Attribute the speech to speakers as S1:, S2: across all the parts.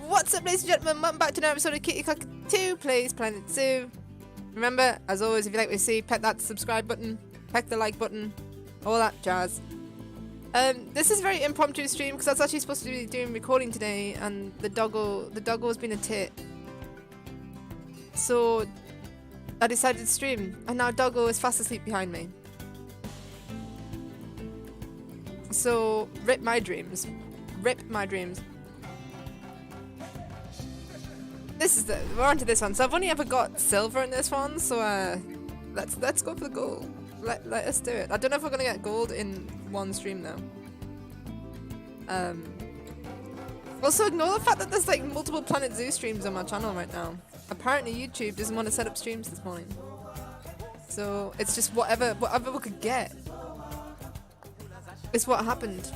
S1: What's up, ladies and gentlemen? Welcome back to another episode of KittyTheCockatoo Plays Planet Zoo. Remember, as always, if you like what you see, peck that subscribe button, peck the like button, all that jazz. This is a very impromptu stream because I was actually supposed to be doing recording today, and the doggo has been a tit. So I decided to stream, and now Doggo is fast asleep behind me. So rip my dreams. Rip my dreams. We're on to this one. So I've only ever got silver in this one, so let's go for the gold. Let us do it. I don't know if we're gonna get gold in one stream though. Also ignore the fact that there's like multiple Planet Zoo streams on my channel right now. Apparently YouTube doesn't want to set up streams this morning. So it's just whatever we could get. It's what happened.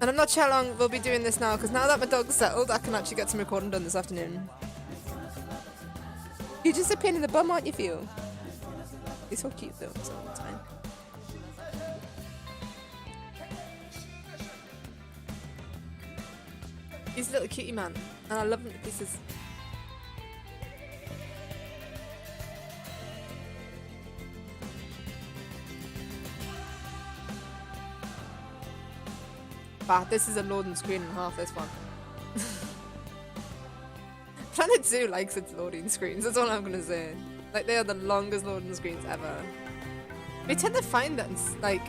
S1: And I'm not sure how long we'll be doing this now, because now that my dog's settled, I can actually get some recording done this afternoon. You're just a pain in the bum, aren't you, Theo? He's so cute though, so it's fine. He's a little cutie man, and I love him to pieces. Ah, this is a loading screen and half this one. Planet Zoo likes its loading screens, that's all I'm gonna say. Like, they are the longest loading screens ever. We tend to find that in, like,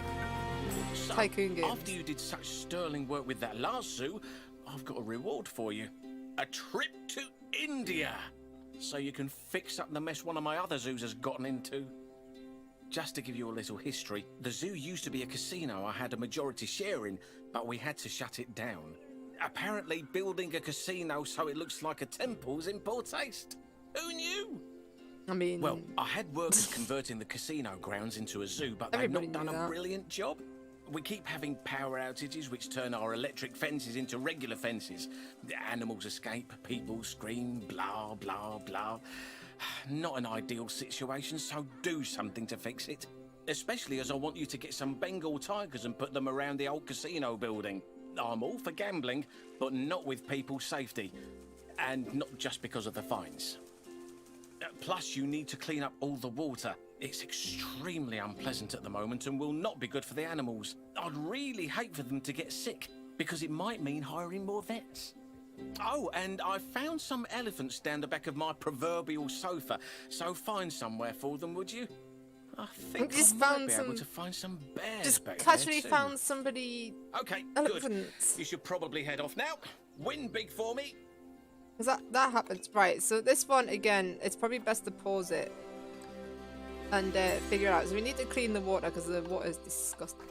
S2: so,
S1: tycoon games.
S2: After you did such sterling work with that last zoo, I've got a reward for you. A trip to India! So you can fix up the mess one of my other zoos has gotten into. Just to give you a little history, the zoo used to be a casino I had a majority share in, but we had to shut it down. Apparently building a casino so it looks like a temple's in poor taste. Who knew?
S1: I mean...
S2: Well, I had workers converting the casino grounds into a zoo, but they've not done a brilliant job. We keep having power outages which turn our electric fences into regular fences. The animals escape, people scream, blah, blah, blah. Not an ideal situation, so do something to fix it. Especially as I want you to get some Bengal tigers and put them around the old casino building. I'm all for gambling, but not with people's safety. And not just because of the fines. Plus, you need to clean up all the water. It's extremely unpleasant at the moment and will not be good for the animals. I'd really hate for them to get sick, because it might mean hiring more vets. Oh, and I found some elephants down the back of my proverbial sofa, so find somewhere for them, would you? I think
S1: just
S2: I
S1: found
S2: might be
S1: some...
S2: able to find some bears
S1: Just
S2: back
S1: casually
S2: there too.
S1: found somebody...
S2: Okay,
S1: elephants.
S2: good. You should probably head off now. Win big for me.
S1: Because that happens. Right, so this one, again, it's probably best to pause it and figure it out. So we need to clean the water because the water is disgusting.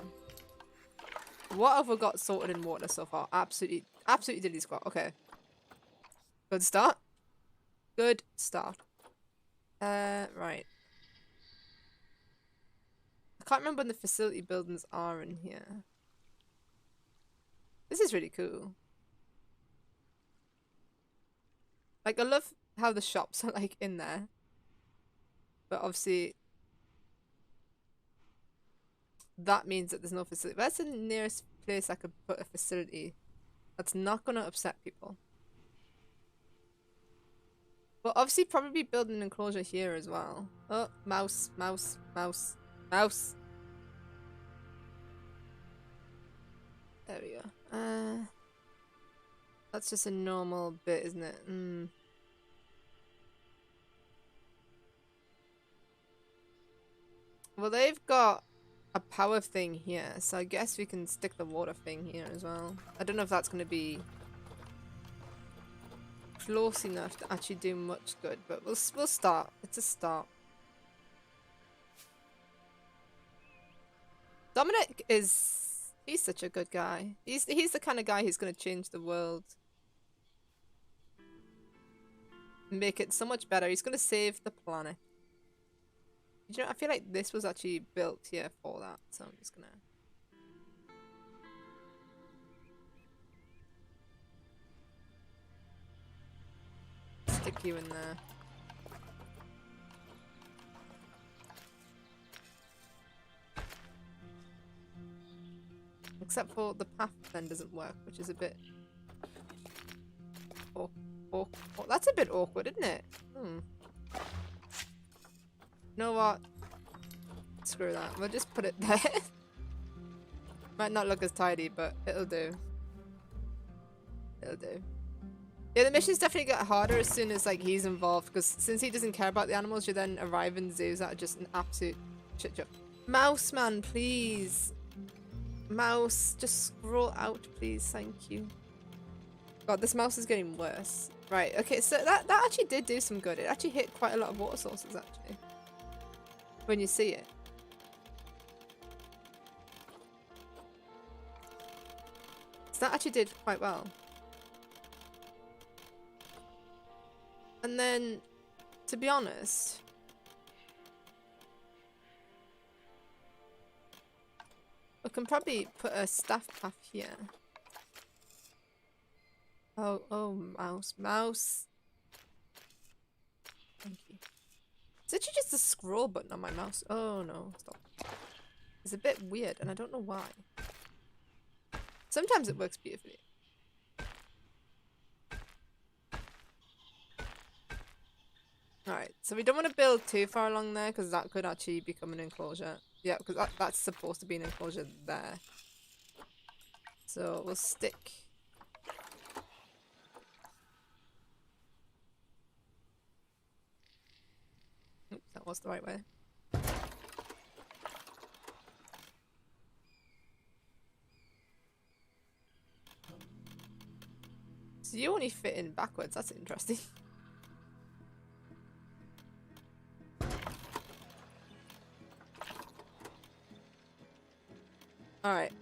S1: What have we got sorted in water so far? Absolutely diddly squat. Okay. Good start. Good start. Right. I can't remember when the facility buildings are in here. This is really cool. Like, I love how the shops are, like, in there. But obviously... that means that there's no facility. That's the nearest place I could put a facility that's not going to upset people. But obviously probably build an enclosure here as well. Oh, mouse, mouse, mouse, mouse. There we go. That's just a normal bit, isn't it? Well, they've got a power thing here, so I guess we can stick the water thing here as well. I don't know if that's going to be close enough to actually do much good, but we'll start. It's a start. Dominic he's such a good guy. He's the kind of guy who's going to change the world. Make it so much better. He's going to save the planet. You know, I feel like this was actually built here for that, so I'm just gonna... stick you in there. Except for the path then doesn't work, which is a bit Oh, oh, oh, that's a bit awkward, isn't it? Hmm. You know what? Screw that. We'll just put it there. Might not look as tidy, but it'll do. It'll do. Yeah, the missions definitely get harder as soon as like he's involved, because since he doesn't care about the animals, you then arrive in zoos that are just an absolute shit show. Mouse man, please. Mouse, just scroll out, please. Thank you. God, this mouse is getting worse. Right, okay, so that actually did do some good. It actually hit quite a lot of water sources, actually. When you see it. So that actually did quite well. And then, to be honest, we can probably put a staff path here. Oh, mouse. Thank you. It's actually just a scroll button on my mouse. Oh no, stop. It's a bit weird, and I don't know why. Sometimes it works beautifully. Alright, so we don't want to build too far along there, because that could actually become an enclosure. Yeah, because that's supposed to be an enclosure there. So we'll stick... Oops, that was the right way. So you only fit in backwards, that's interesting. Alright.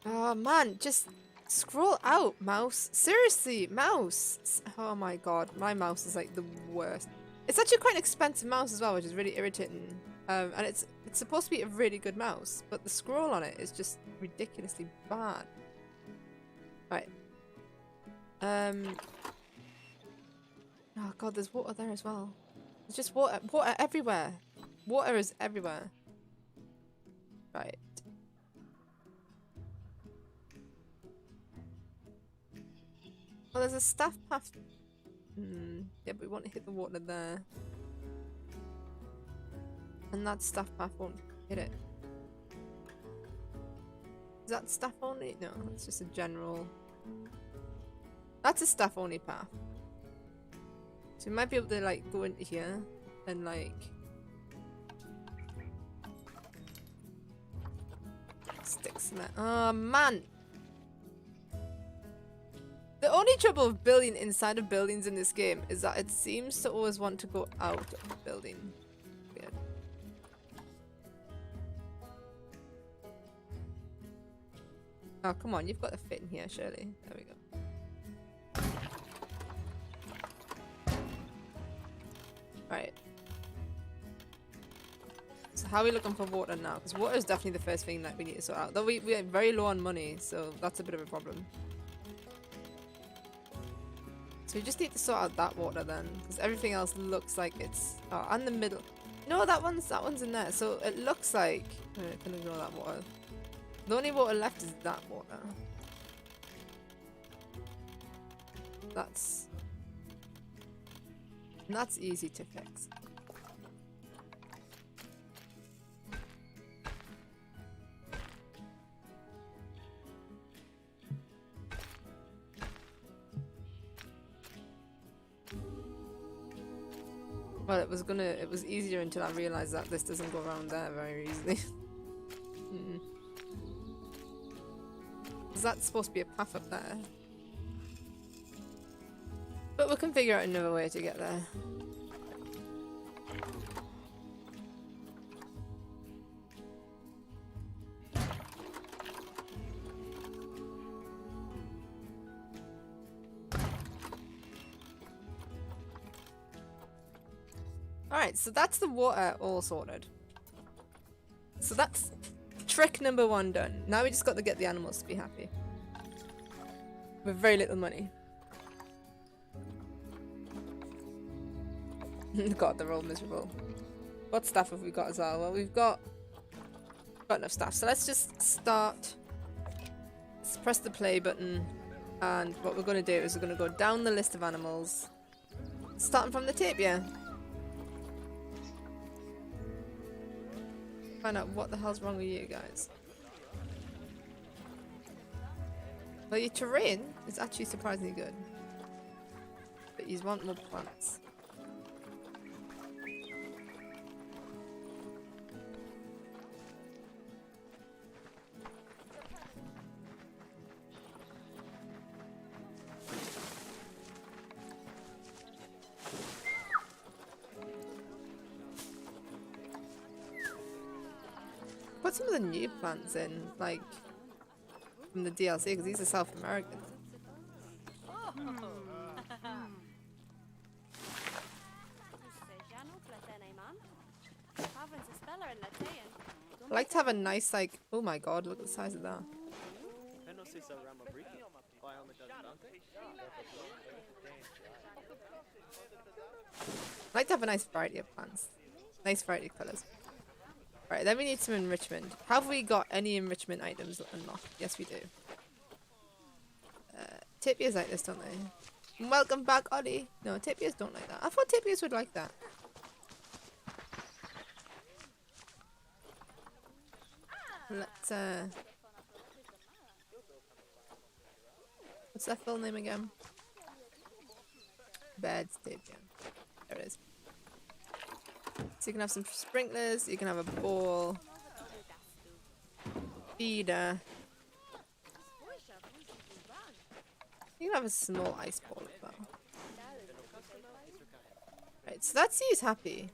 S1: Oh man, just scroll out, mouse. Seriously, mouse. Oh my god, my mouse is like the worst. It's actually quite an expensive mouse as well, which is really irritating. And it's supposed to be a really good mouse, but the scroll on it is just ridiculously bad. Right. Oh god, there's water there as well. There's just water everywhere. Water is everywhere. Right. Well, there's a staff path. Yeah, but we want to hit the water there. And that staff path won't hit it. Is that staff only? No, it's just a general... That's a staff only path. So we might be able to like go into here and like... stick cement. Oh man! The only trouble of building inside of buildings in this game is that it seems to always want to go out of the building. Weird. Oh, come on, you've got to fit in here, surely. There we go. Right. So how are we looking for water now? Because water is definitely the first thing that we need to sort out. Though we are very low on money, so that's a bit of a problem. So we just need to sort out that water then, because everything else looks like it's... Oh, and the middle. No, that one's in there. So it looks like... I can ignore that water. The only water left is that water. That's easy to fix. Well, it was easier until I realized that this doesn't go around there very easily. Is that supposed to be a path up there? But we can figure out another way to get there. Alright, so that's the water all sorted. So that's trick number 1 done. Now we just got to get the animals to be happy. With very little money. God, they're all miserable. What stuff have we got as well? Well, we've got enough stuff. So let's just start. Let's press the play button. And what we're going to do is we're going to go down the list of animals, starting from the tapir. Find out what the hell's wrong with you guys. Well, your terrain is actually surprisingly good. But you want more plants. Put some of the new plants in, like, from the DLC, because these are South American. I like to have a nice, like, oh my god, look at the size of that. I like to have a nice variety of plants. Nice variety of colours. Right, then we need some enrichment. Have we got any enrichment items unlocked? Yes, we do. Tapirs like this, don't they? Welcome back, Ollie. No, tapirs don't like that. I thought tapirs would like that. Let's, what's that full name again? Beds tapir. There it is. So you can have some sprinklers, you can have a bowl, feeder. You can have a small ice ball as well. Right, so that's he's happy.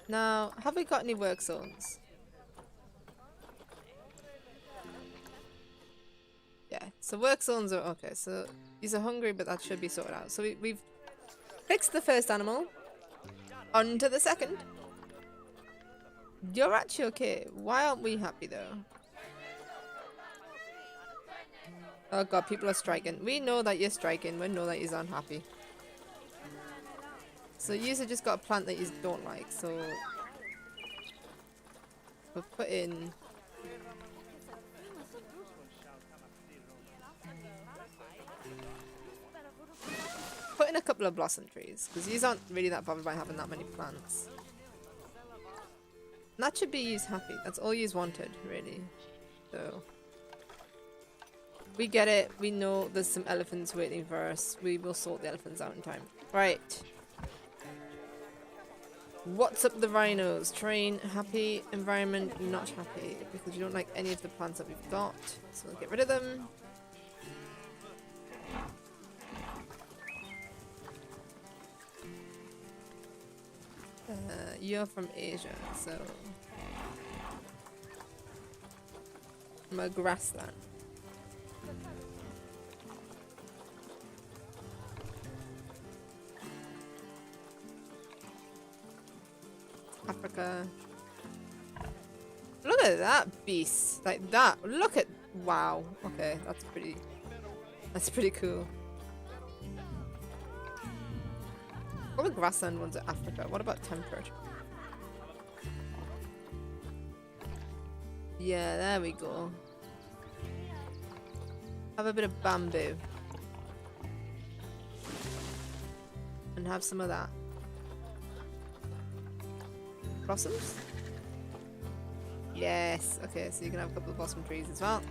S1: Now, have we got any work zones? Yeah, so work zones are okay. So these are hungry, but that should be sorted out. So we've fixed the first animal. On to the second. You're actually okay. Why aren't we happy though? Oh god, people are striking. We know that you're striking. We know that you're unhappy. So you just got a plant that you don't like. So we'll put in. Put in a couple of blossom trees because these aren't really that bothered by having that many plants. And that should be yous happy. That's all yous wanted, really. So we get it. We know there's some elephants waiting for us. We will sort the elephants out in time. Right. What's up the rhinos? Train, happy. Environment, not happy. Because you don't like any of the plants that we've got. So we'll get rid of them. You're from Asia, so I'm a grassland. Africa. Look at that beast. Like that. Look at wow. Okay, that's pretty cool. All the grassland ones are Africa. What about temperate? Yeah, there we go. Have a bit of bamboo. And have some of that. Blossoms? Yes. Okay, so you can have a couple of blossom trees as well.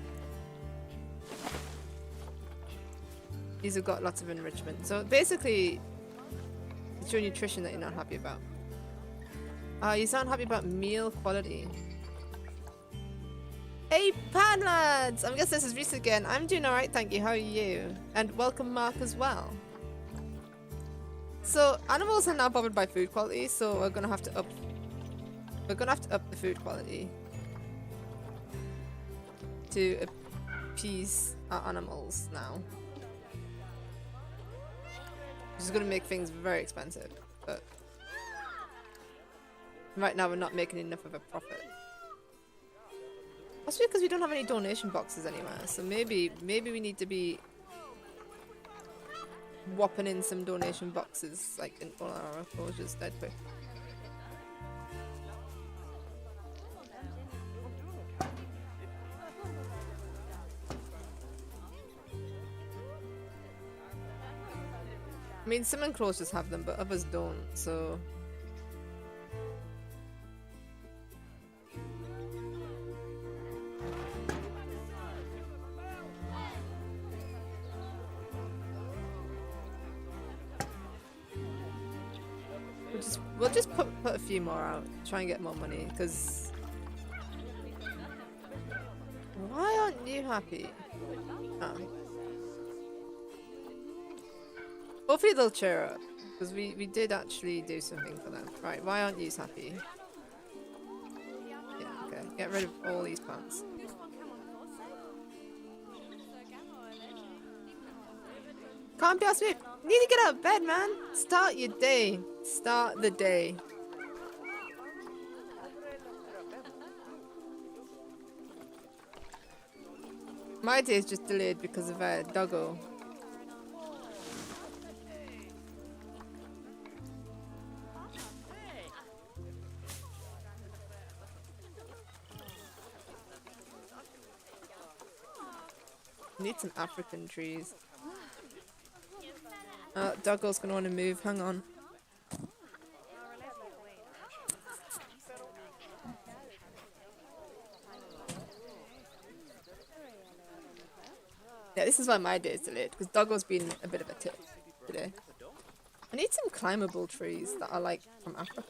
S1: These have got lots of enrichment. So basically, it's your nutrition that you're not happy about. You sound happy about meal quality. Hey, pan lads! I guess this is Reese again. I'm doing alright, thank you. How are you? And welcome, Mark, as well. So, animals are now bothered by food quality, so we're gonna have to up the food quality to appease our animals now. Which is gonna make things very expensive, but right now we're not making enough of a profit. That's because we don't have any donation boxes anywhere, so maybe we need to be whopping in some donation boxes like in all our enclosures dead quick. mean, some enclosures have them, but others don't, so... We'll just put a few more out, try and get more money, because... Why aren't you happy? Oh. Hopefully they'll cheer up, because we did actually do something for them. Right, why aren't you happy? Yeah, okay. Get rid of all these plants. Can't be asked me. Need to get out of bed, man. Start your day. Start the day. My day is just delayed because of Doggo. Need some African trees. Doggo's gonna want to move. Hang on. Yeah, this is why my day is delayed, because Doggo's been a bit of a tip today. I need some climbable trees that are like from Africa.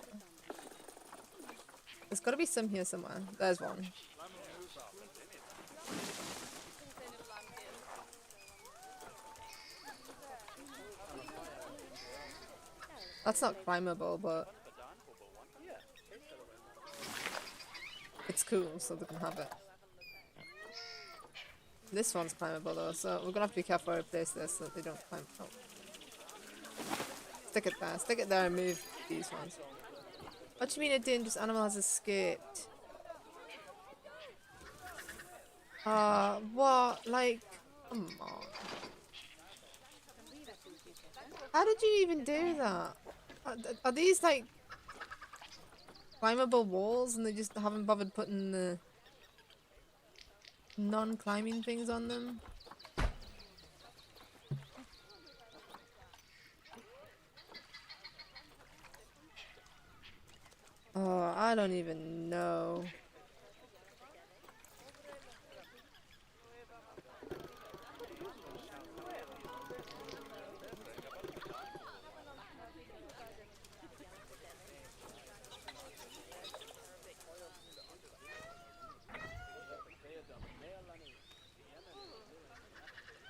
S1: There's got to be some here somewhere. There's one. That's not climbable, but it's cool, so they can have it. This one's climbable though, so we're gonna have to be careful where we place this so that they don't climb. Oh. Stick it there and move these ones. What do you mean a dangerous animal has escaped? What? Like, come on. How did you even do that? Are these like climbable walls and they just haven't bothered putting the non-climbing things on them? Oh, I don't even know.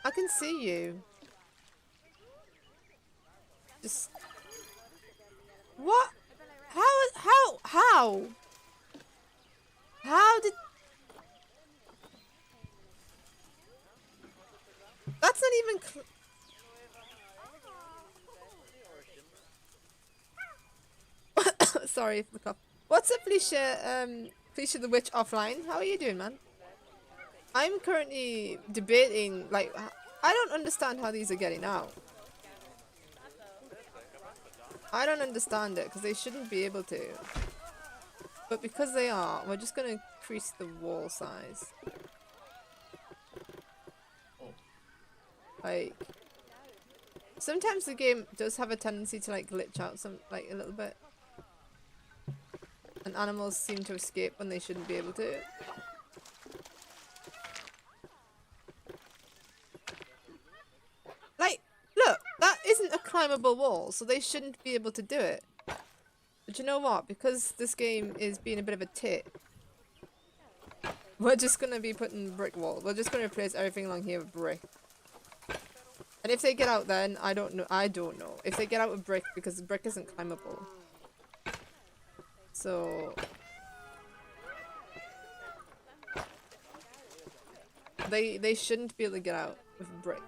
S1: I can see you. Just... What? How did... That's not even sorry for the cough. What's up, Felicia? Felicia the Witch offline. How are you doing, man? I'm currently debating, like, I don't understand how these are getting out. I don't understand it, because they shouldn't be able to. But because they are, we're just going to increase the wall size. Like, sometimes the game does have a tendency to, like, glitch out like, a little bit. And animals seem to escape when they shouldn't be able to. Like, look, that isn't a climbable wall, so they shouldn't be able to do it. But you know what? Because this game is being a bit of a tit, we're just gonna be putting brick wall. We're just gonna replace everything along here with brick. And if they get out then, I don't know. If they get out with brick, because the brick isn't climbable. So... They shouldn't be able to get out with brick.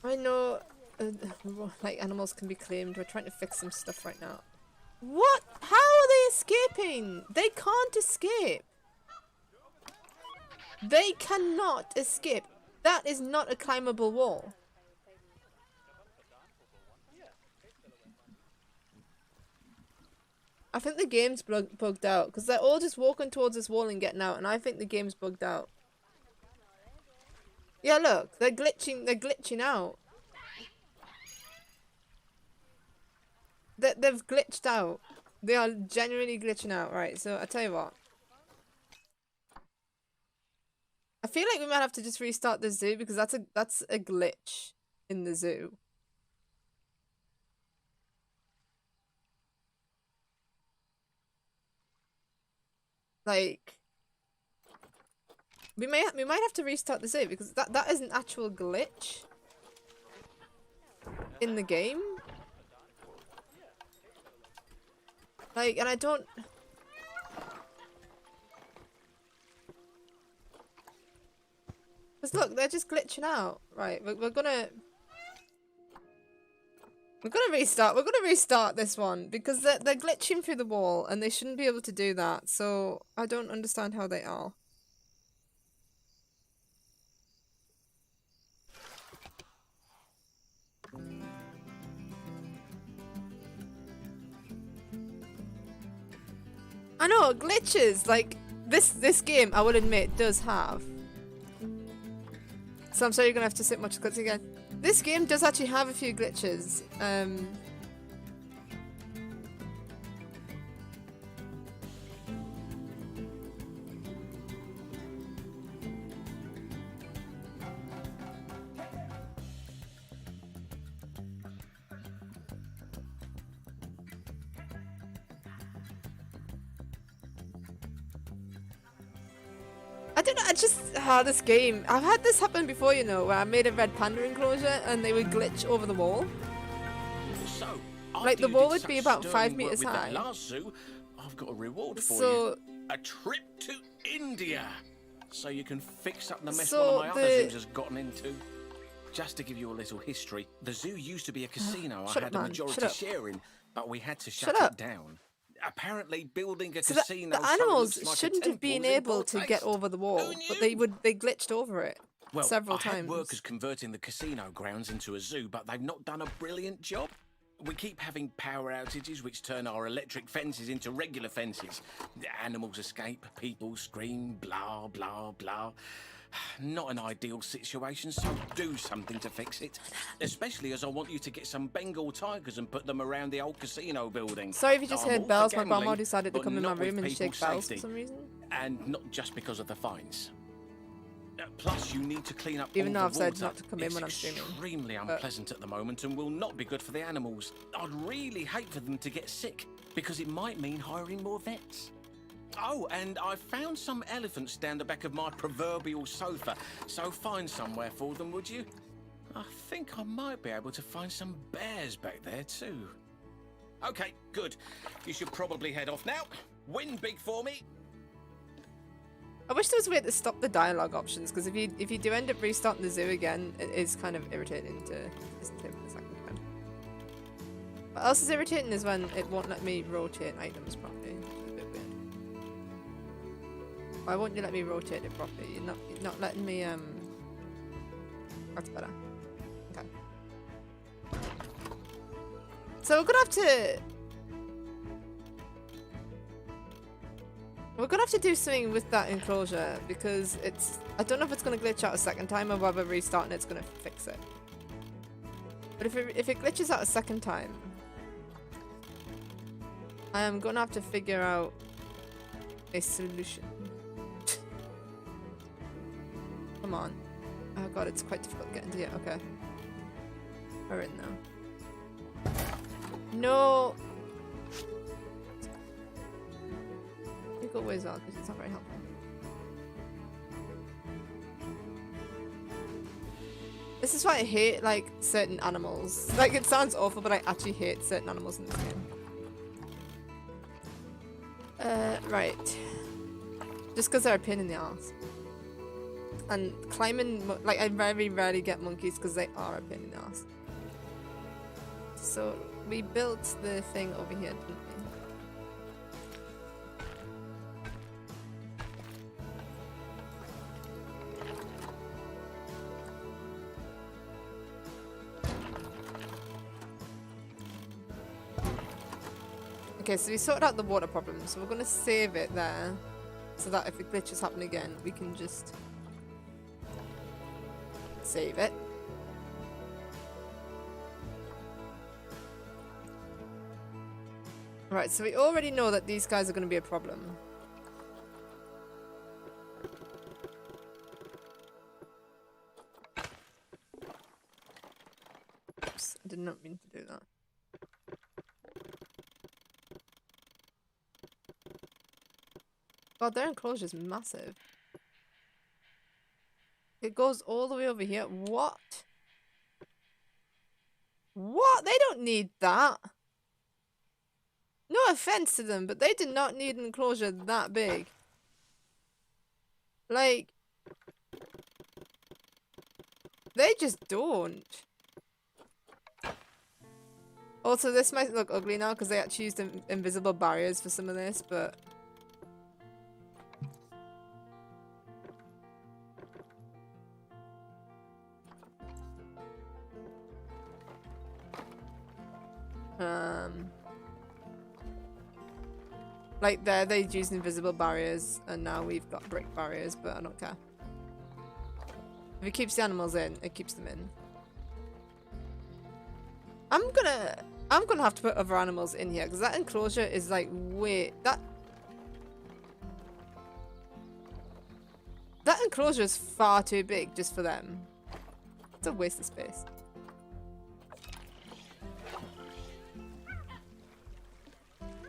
S1: I know, like, animals can be claimed. We're trying to fix some stuff right now. What? How are they escaping? They can't escape. They cannot escape. That is not a climbable wall. I think the game's bugged out because they're all just walking towards this wall and getting out, and I think the game's bugged out. Yeah, look, they're glitching out. They've glitched out. They are genuinely glitching out, right? So I tell you what. I feel like we might have to just restart the zoo because that's a glitch in the zoo. Like we might have to restart the zoo because that is an actual glitch in the game. Like, and I don't. Because look, they're just glitching out. Right, we're gonna restart. We're gonna restart this one because they're glitching through the wall and they shouldn't be able to do that. So I don't understand how they are. I know glitches like this game. I will admit does have. So I'm sorry you're gonna have to sit much glitch again. This game does actually have a few glitches. I don't know, I just, this game, I've had this happen before, you know, where I made a red panda enclosure and they would glitch over the wall.
S2: So,
S1: like the wall would be about 5 meters high.
S2: Last zoo, I've got a reward for you. A trip to India. So you can fix up the mess one of my other zoos has gotten into. Just to give you a little history, the zoo used to be a casino I had a majority share in, but we had to shut it down. Apparently, building a casino.
S1: The animals shouldn't have been able to get over the wall, but they glitched over it several times.
S2: I had workers converting the casino grounds into a zoo, but they've not done a brilliant job. We keep having power outages, which turn our electric fences into regular fences. Animals escape, people scream, blah blah blah. Not an ideal situation, so do something to fix it. Especially as I want you to get some Bengal tigers and put them around the old casino building.
S1: Sorry if you just heard bells. My grandma decided to come in my room and shake bells for some reason.
S2: And not just because of the fines. Plus, you need to clean up
S1: even though
S2: all
S1: I've
S2: the
S1: said
S2: water.
S1: not to come in when I'm streaming.
S2: It's extremely unpleasant at the moment and will not be good for the animals. I'd really hate for them to get sick because it might mean hiring more vets. Oh, and I found some elephants down the back of my proverbial sofa, so find somewhere for them, would you? I think I might be able to find some bears back there too. Okay, good. You should probably head off now. Win big for me.
S1: I wish there was a way to stop the dialogue options, because if you do end up restarting the zoo again, it is kind of irritating to listen to it for the second time. What else is irritating is when it won't let me rotate items properly. Why won't you let me rotate it properly? You're not letting me, that's better. Okay. So we're gonna have to do something with that enclosure, because I don't know if it's gonna glitch out a second time or whether restarting it's gonna fix it. But if it glitches out a second time, I am gonna have to figure out a solution. Come on. Oh god, it's quite difficult getting to here. Okay. We're in now. No! You go away as well, because it's not very helpful. This is why I hate, like, certain animals. Like, it sounds awful, but I actually hate certain animals in this game. Right. Just because they're a pain in the ass. And climbing, like, I very rarely get monkeys because they are a pain in the ass. So, we built the thing over here, didn't we? Okay, so we sorted out the water problem, so we're gonna save it there, so that if the glitches happen again, we can just save it. Right, so we already know that these guys are gonna be a problem. Oops, I did not mean to do that. God, their enclosure is massive. It goes all the way over here. What? What? They don't need that. No offense to them, but they did not need an enclosure that big. Like, they just don't. Also, this might look ugly now because they actually used invisible barriers for some of this, but... Like there, they used invisible barriers, and now we've got brick barriers, but I don't care. If it keeps the animals in, it keeps them in. I'm gonna have to put other animals in here, because that enclosure is like way... That enclosure is far too big just for them. It's a waste of space.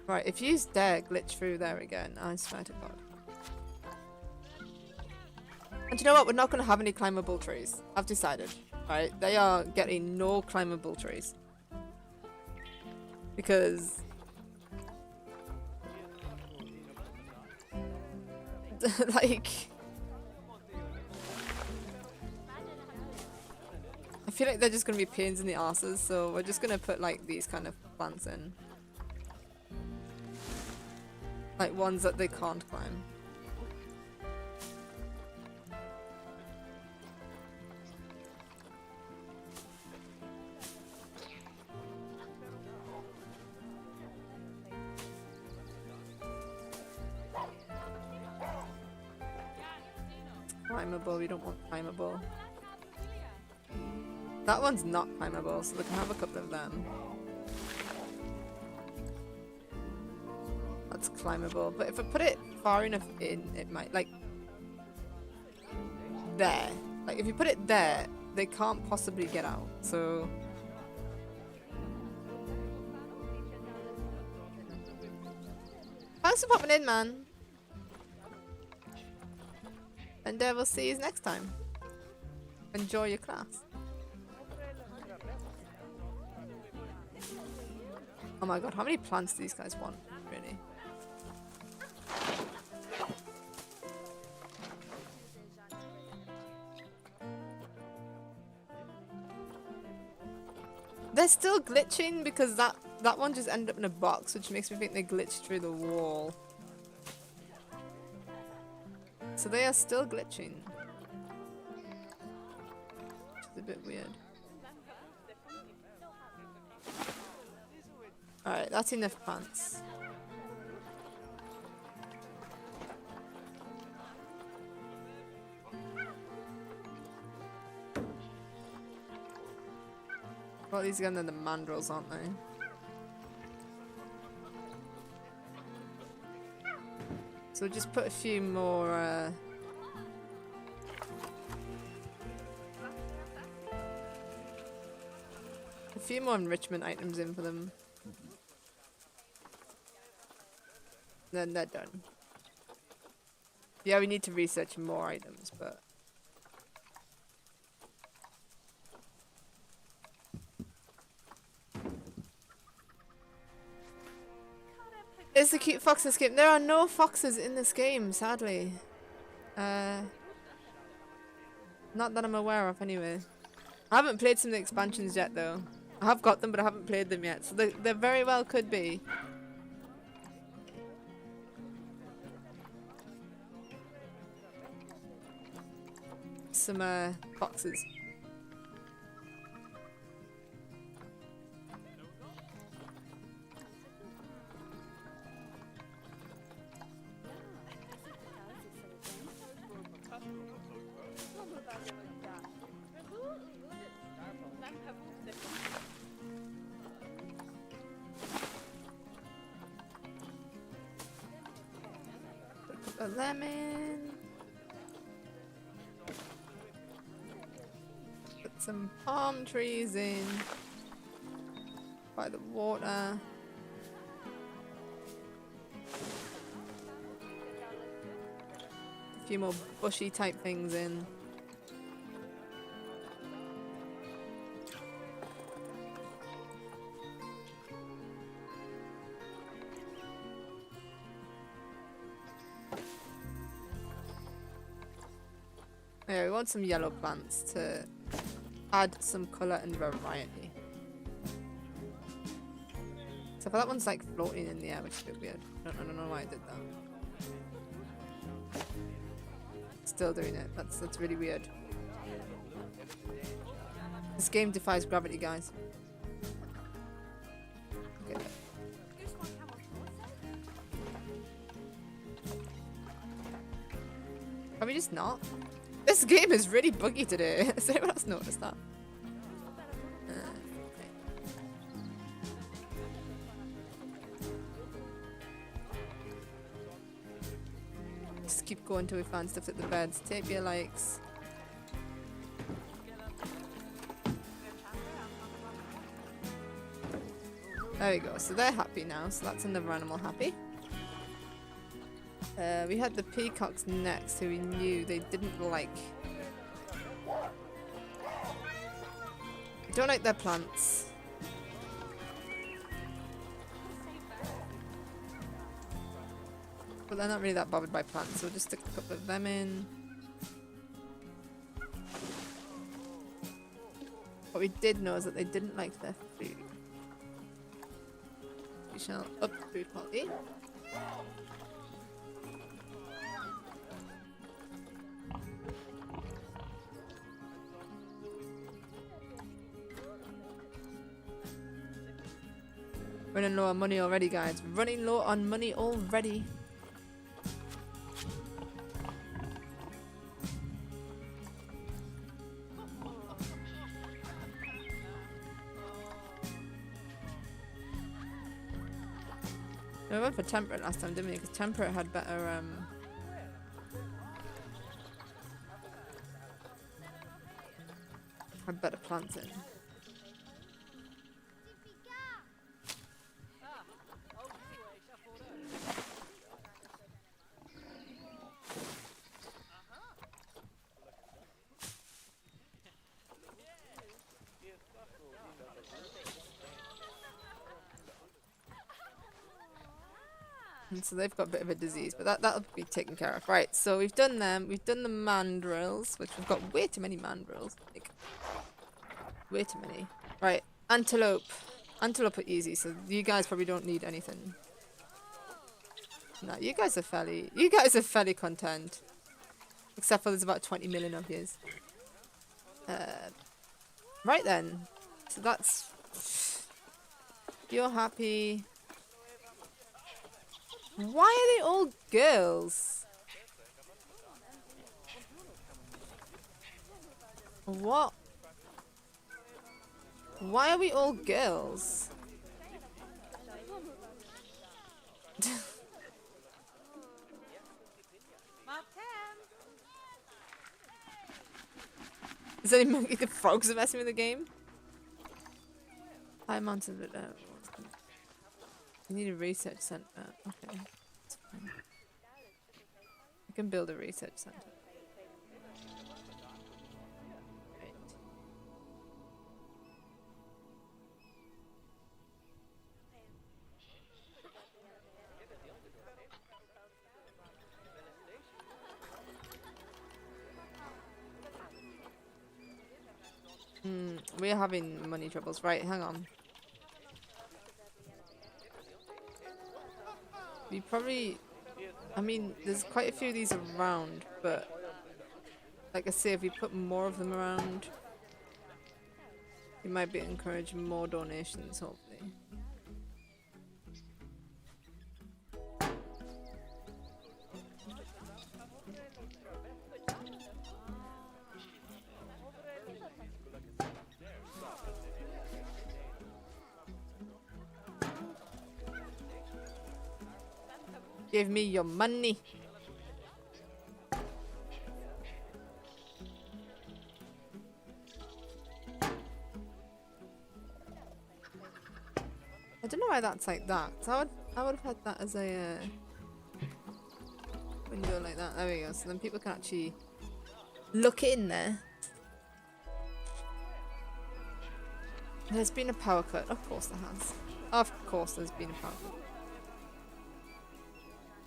S1: Right, if you dare glitch through there again, I swear to God. And you know what? We're not going to have any climbable trees. I've decided. Right, they are getting no climbable trees. Because... like... I feel like they're just going to be pains in the arses, so we're just going to put like these kind of plants in. Like ones that they can't climb. Climbable, we don't want climbable. That one's not climbable, so we can have a couple of them. That's climbable, but if I put it far enough in, it might, like, there. Like, if you put it there, they can't possibly get out, so... Thanks for popping in, man. And we'll see you next time. Enjoy your class. Oh my god, how many plants do these guys want, really? They're still glitching because that one just ended up in a box, which makes me think they glitched through the wall. So they are still glitching. Which is a bit weird. Alright, that's enough plants. Well, these again, they're the mandrills, aren't they? So just put a few more, a few more enrichment items in for them. Then they're done. Yeah, we need to research more items, but... It's a cute fox in this game. There are no foxes in this game, sadly. Not that I'm aware of, anyway. I haven't played some of the expansions yet, though. I have got them, but I haven't played them yet. So they very well could be. Some, foxes. A lemon. Put some palm trees in by the water. A few more bushy type things in. Yeah, we want some yellow plants to add some colour and variety. So for that one's like floating in the air, which is a bit weird. I don't know why I did that. Still doing it. That's really weird. This game defies gravity, guys. Okay. Are we just not? This game is really buggy today. Has anyone else noticed that? Okay. Just keep going till we find stuff at the beds. Tape your likes. There we go. So they're happy now. So that's another animal happy. We had the peacocks next, who we knew they didn't like. We don't like their plants. But they're not really that bothered by plants, so we'll just stick a couple of them in. What we did know is that they didn't like their food. We shall up the food quality. Running low on money already, guys. Running low on money already. We went for temperate last time, didn't we? Because temperate had better plants in. And so they've got a bit of a disease, but that'll be taken care of. Right, so we've done them. We've done the mandrills, which we've got way too many mandrills. Like, way too many. Right, antelope. Antelope are easy, so you guys probably don't need anything. No, you guys are fairly content. Except for there's about 20 million of yous. Right then. So that's... You're happy. Why are they all girls? What? Why are we all girls? Is any monkey the frogs are messing with the game? I'm onto the you need a research center. Okay. That's fine. I can build a research center. We're having money troubles. Right, hang on. We probably... I mean, there's quite a few of these around, but... Like I say, if we put more of them around... We might be encouraging more donations, hopefully. Give me your money. I don't know why that's like that. So I would have had that as a window like that. There we go. So then people can actually look in there. There's been a power cut. Of course there has. Of course there's been a power cut.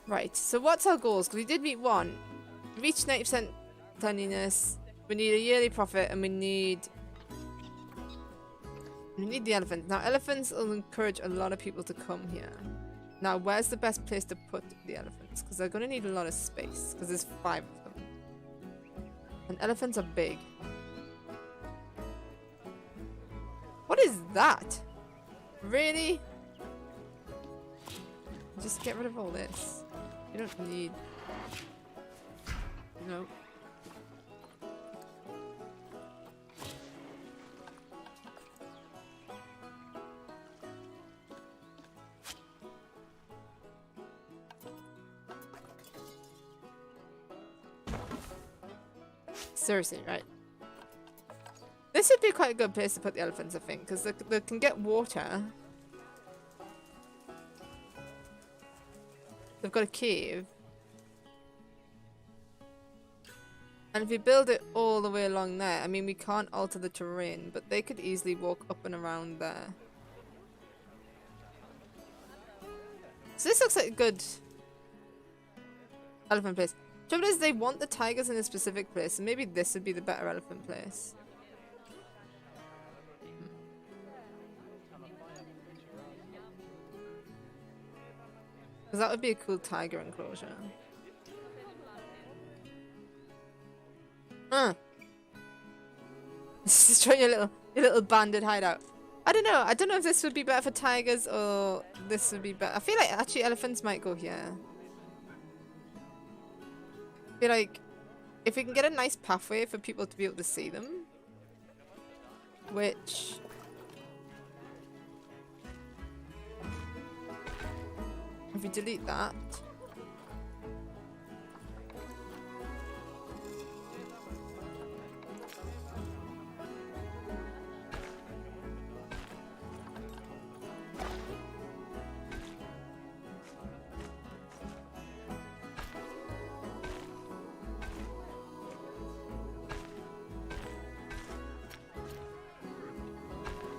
S1: Right, so what's our goals? Because we did meet one. Reach 90% cleanliness. We need a yearly profit and we need the elephants. Now elephants will encourage a lot of people to come here. Now where's the best place to put the elephants? Because they're going to need a lot of space. Because there's 5 of them. And elephants are big. What is that? Really? Just get rid of all this. You don't need... No. Seriously, right? This would be quite a good place to put the elephants, I think, because they can get water. They've got a cave. And if you build it all the way along there, I mean, we can't alter the terrain, but they could easily walk up and around there. So this looks like a good elephant place. Trouble is, they want the tigers in a specific place, and maybe this would be the better elephant place. Because that would be a cool tiger enclosure. Just trying your little banded hideout. I don't know. I don't know if this would be better for tigers or this would be better. I feel like actually elephants might go here. I feel like if we can get a nice pathway for people to be able to see them, which if we delete that.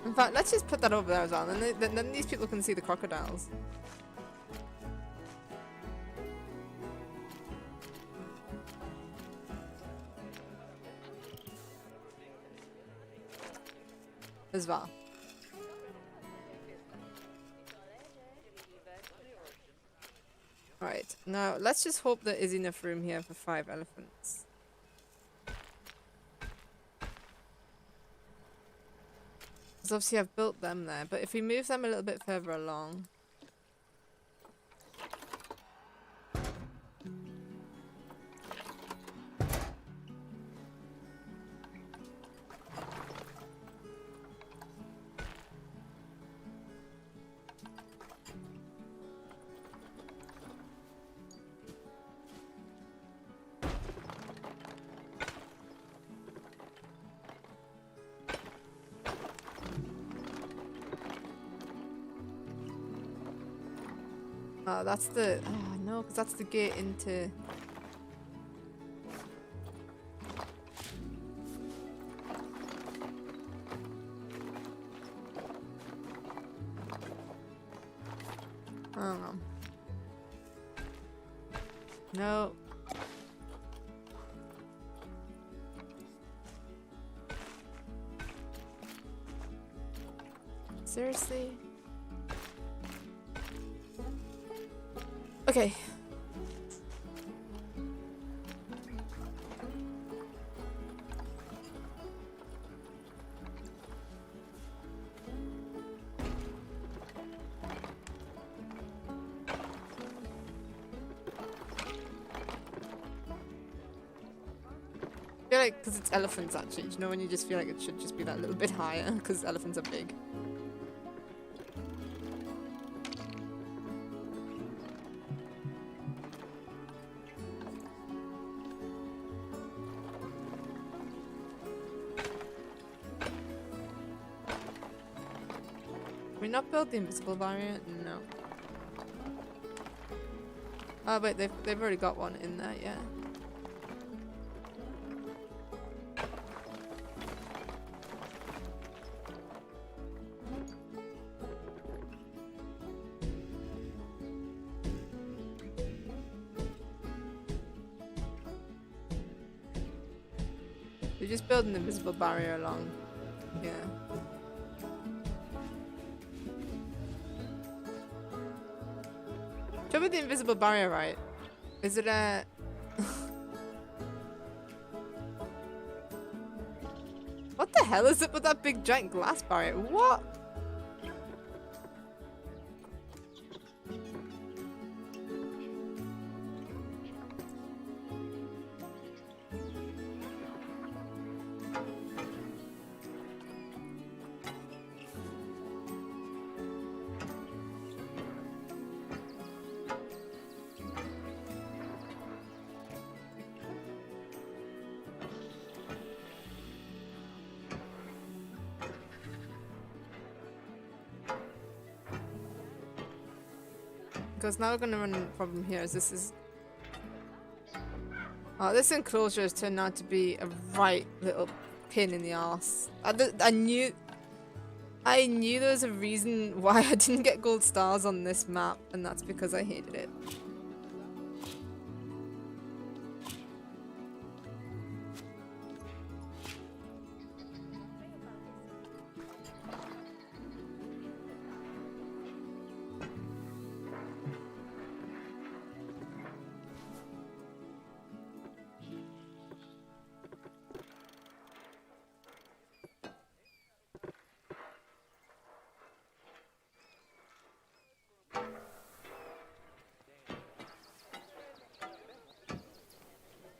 S1: In fact, let's just put that over there as well, and then these people can see the crocodiles. As well. Right, now let's just hope there is enough room here for 5 elephants. Because obviously I've built them there, but if we move them a little bit further along. Oh, that's the... Oh, no, because that's the gate into... I don't know. No. Seriously? Okay. I feel like, because it's elephants actually, do you know when you just feel like it should just be that little bit higher, because elephants are big. Can we not build the invisible barrier? No. Oh wait, they've already got one in there, yeah. We're just building an invisible barrier along. Yeah. Show me the invisible barrier, right? Is it a... What the hell is it with that big giant glass barrier? What? Because now we're gonna run into a problem here. Oh, this enclosure has turned out to be a right little pin in the arse. I knew there was a reason why I didn't get gold stars on this map, and that's because I hated it.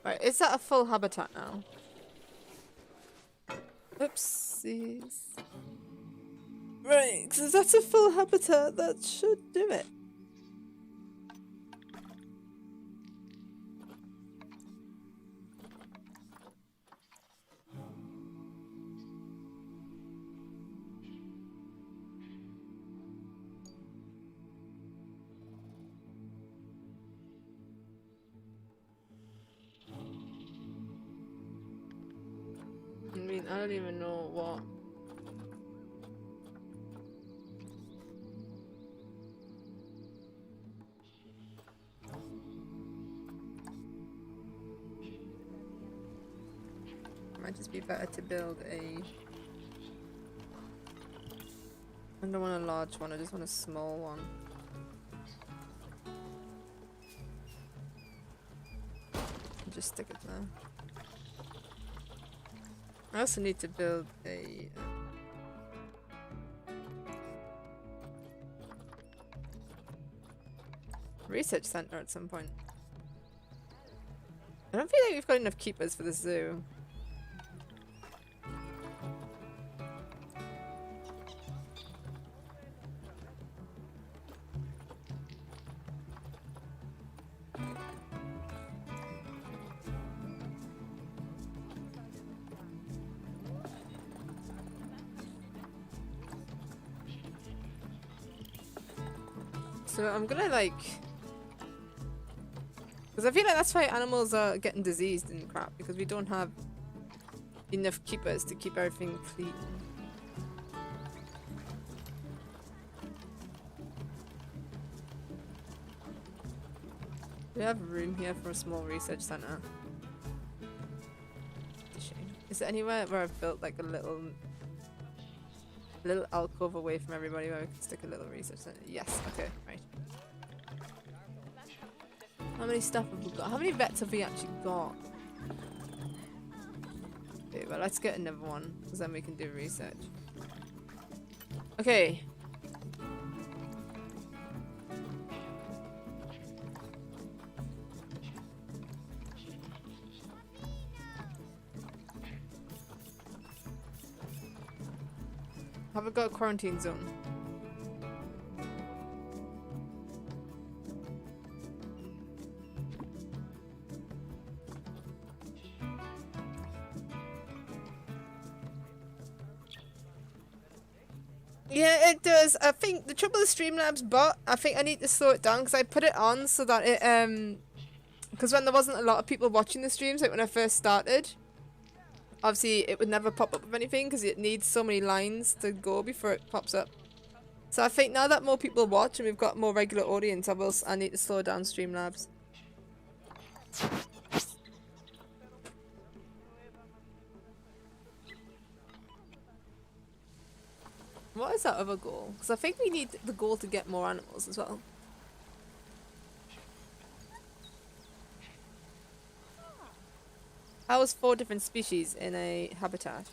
S1: Right, is that a full habitat now? Oopsies. Right, because that's a full habitat, that should do it. I don't even know what. Might just be better to build a... I don't want a large one, I just want a small one. Just stick it there. I also need to build a research center at some point. I don't feel like we've got enough keepers for the zoo. So I'm gonna like, because I feel like that's why animals are getting diseased and crap, because we don't have enough keepers to keep everything clean. We have room here for a small research center. Is there anywhere where I've built like a little alcove away from everybody where we can stick a little research center? Yes, okay, right. How many stuff have we got? How many vets have we actually got? Okay, well let's get another one, because then we can do research. Okay. Have we got a quarantine zone? Yeah, it does. I think the trouble with Streamlabs bot, I think I need to slow it down because I put it on so that it, because when there wasn't a lot of people watching the streams, like when I first started, obviously it would never pop up with anything because it needs so many lines to go before it pops up. So I think now that more people watch and we've got more regular audience, I need to slow down Streamlabs. What is that other goal? Because I think we need the goal to get more animals as well. How is 4 different species in a habitat?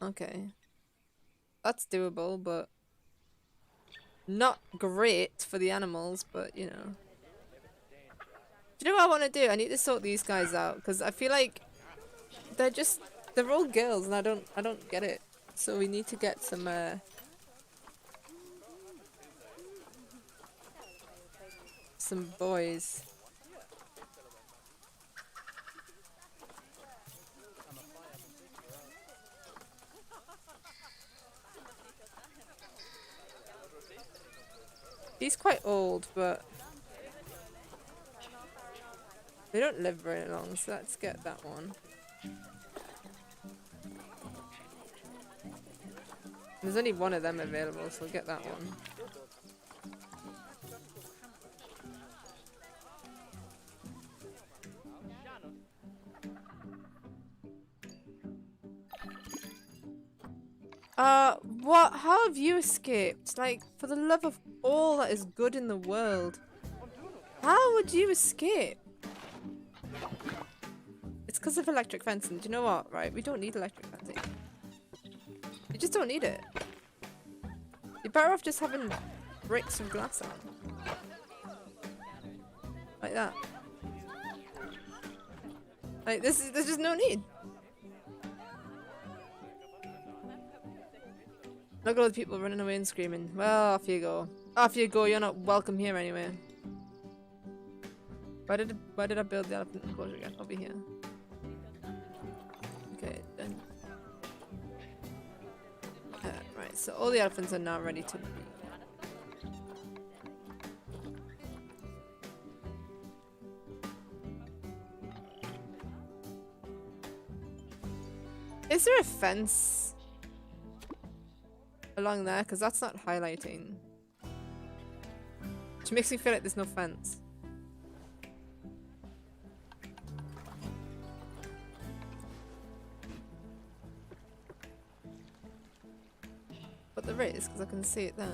S1: Okay. That's doable, but not great for the animals, but you know. Do you know what I want to do? I need to sort these guys out because I feel like they're all girls and I don't get it. So we need to get some boys. He's quite old, but they don't live very long, so let's get that one. There's only one of them available, so we'll get that one. What? How have you escaped? Like, for the love of all that is good in the world. How would you escape? It's because of electric fencing. Do you know what? Right, we don't need electric fencing. You just don't need it. You're better off just having bricks and glass on. Like that. Like, there's just no need. Look at all the people running away and screaming. Well, off you go. Off you go, you're not welcome here anyway. Why did I build the elephant enclosure again? Over here. Okay, done. Right, so all the elephants are now ready to breed. Is there a fence along there? Because that's not highlighting. Which makes me feel like there's no fence. But there is, because I can see it there.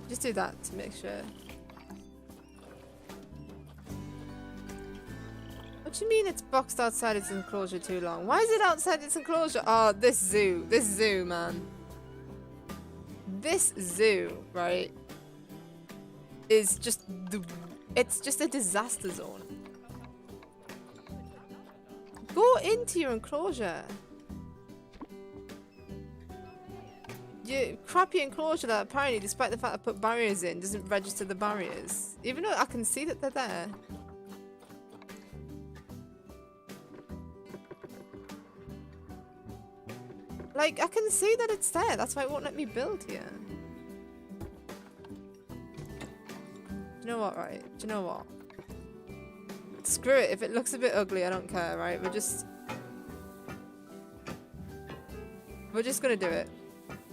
S1: Just do that to make sure. What do you mean it's boxed outside its enclosure too long? Why is it outside its enclosure? Oh, this zoo, man. This zoo, right, is just it's just a disaster zone. Go into your enclosure. Your crappy enclosure that apparently, despite the fact I put barriers in, doesn't register the barriers. Even though I can see that they're there. Like, I can see that it's there. That's why it won't let me build here. Do you know what, right? Do you know what? Screw it. If it looks a bit ugly, I don't care, right? We're just gonna do it.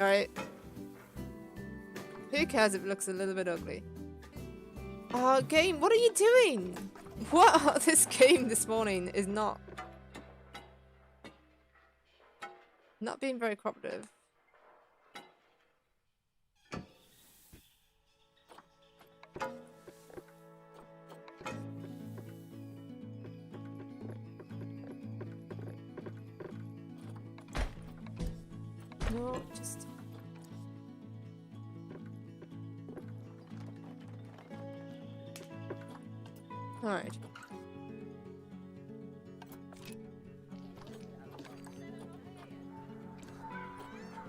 S1: Alright? Who cares if it looks a little bit ugly? Oh, game, what are you doing? What? This game this morning is not being very cooperative. No, just... Alright.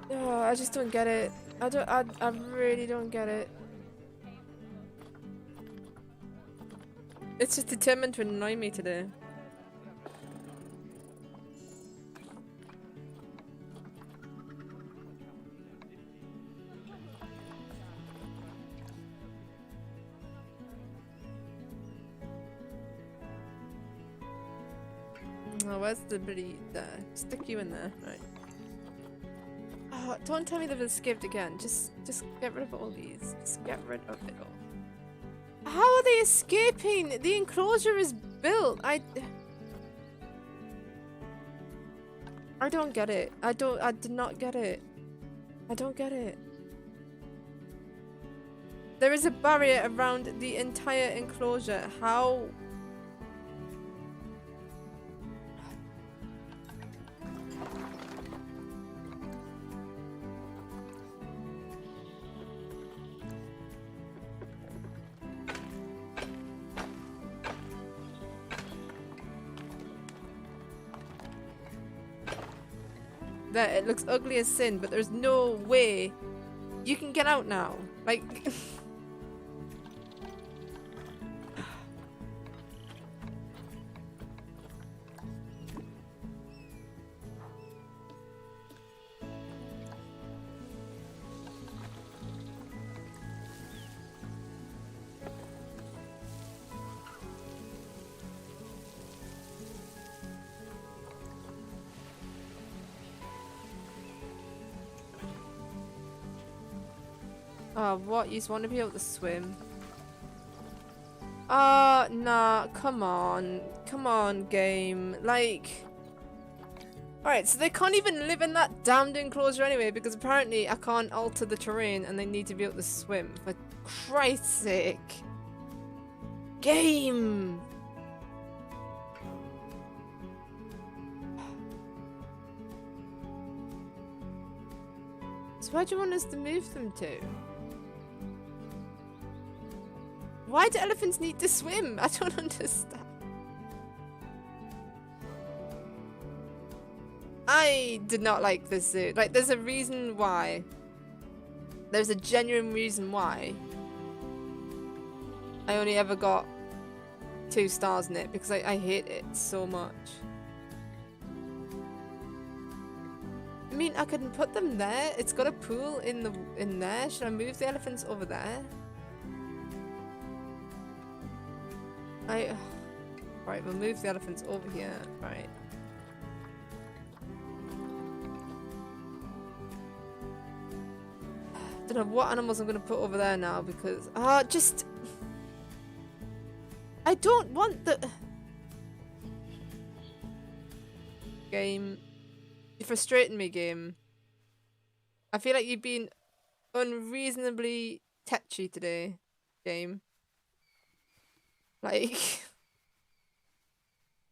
S1: Oh, I just don't get it. I really don't get it. It's just determined to annoy me today. Oh, where's the bloody there? Stick you in there, right? Oh, don't tell me they've escaped again. Just get rid of all these. Just get rid of it all. How are they escaping? The enclosure is built. I don't get it. I did not get it. I don't get it. There is a barrier around the entire enclosure. How? There, it looks ugly as sin, but there's no way you can get out now. Like, oh, what? You just want to be able to swim? Nah, come on. Come on, game. Like... Alright, so they can't even live in that damned enclosure anyway, because apparently I can't alter the terrain and they need to be able to swim. For Christ's sake. Game! So where do you want us to move them to? Why do elephants need to swim? I don't understand. I did not like this zoo. Like, there's a reason why. There's a genuine reason why I only ever got 2 stars in it, because I hate it so much. I mean, I couldn't put them there. It's got a pool in there. Should I move the elephants over there? Right, we'll move the elephants over here. Right. Don't know what animals I'm gonna put over there now because just I don't want the game. You're frustrating me, game. I feel like you've been unreasonably tetchy today, game. Like,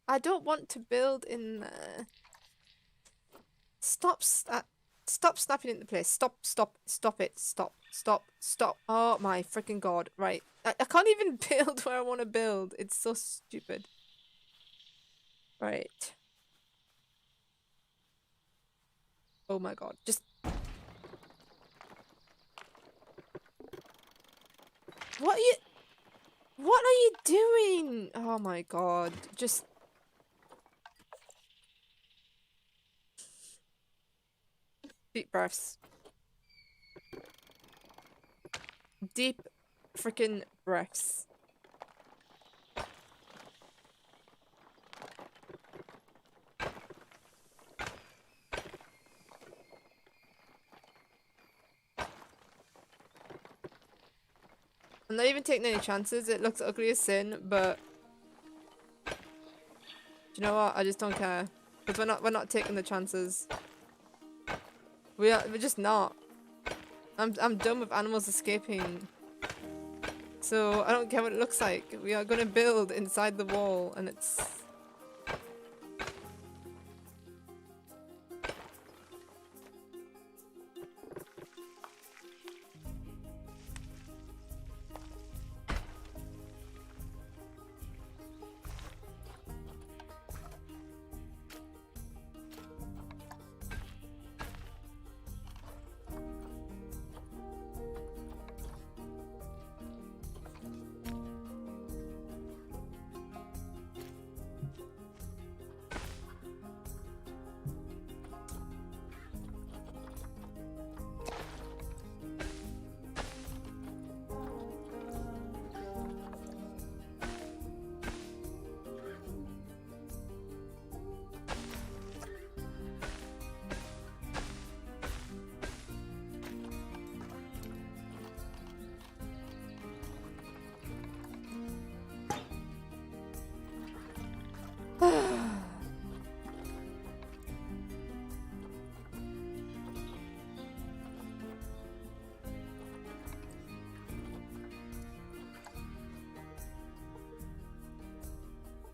S1: I don't want to build in there. Stop snapping into place. Stop it. Stop. Oh my freaking god. Right. I can't even build where I want to build. It's so stupid. Right. Oh my god. Just... What are you doing? Oh my god. Just... Deep breaths. Deep freaking breaths. I'm not even taking any chances. It looks ugly as sin, but do you know what? I just don't care because we're not taking the chances. We're just not. I'm done with animals escaping. So I don't care what it looks like. We are gonna build inside the wall, and it's...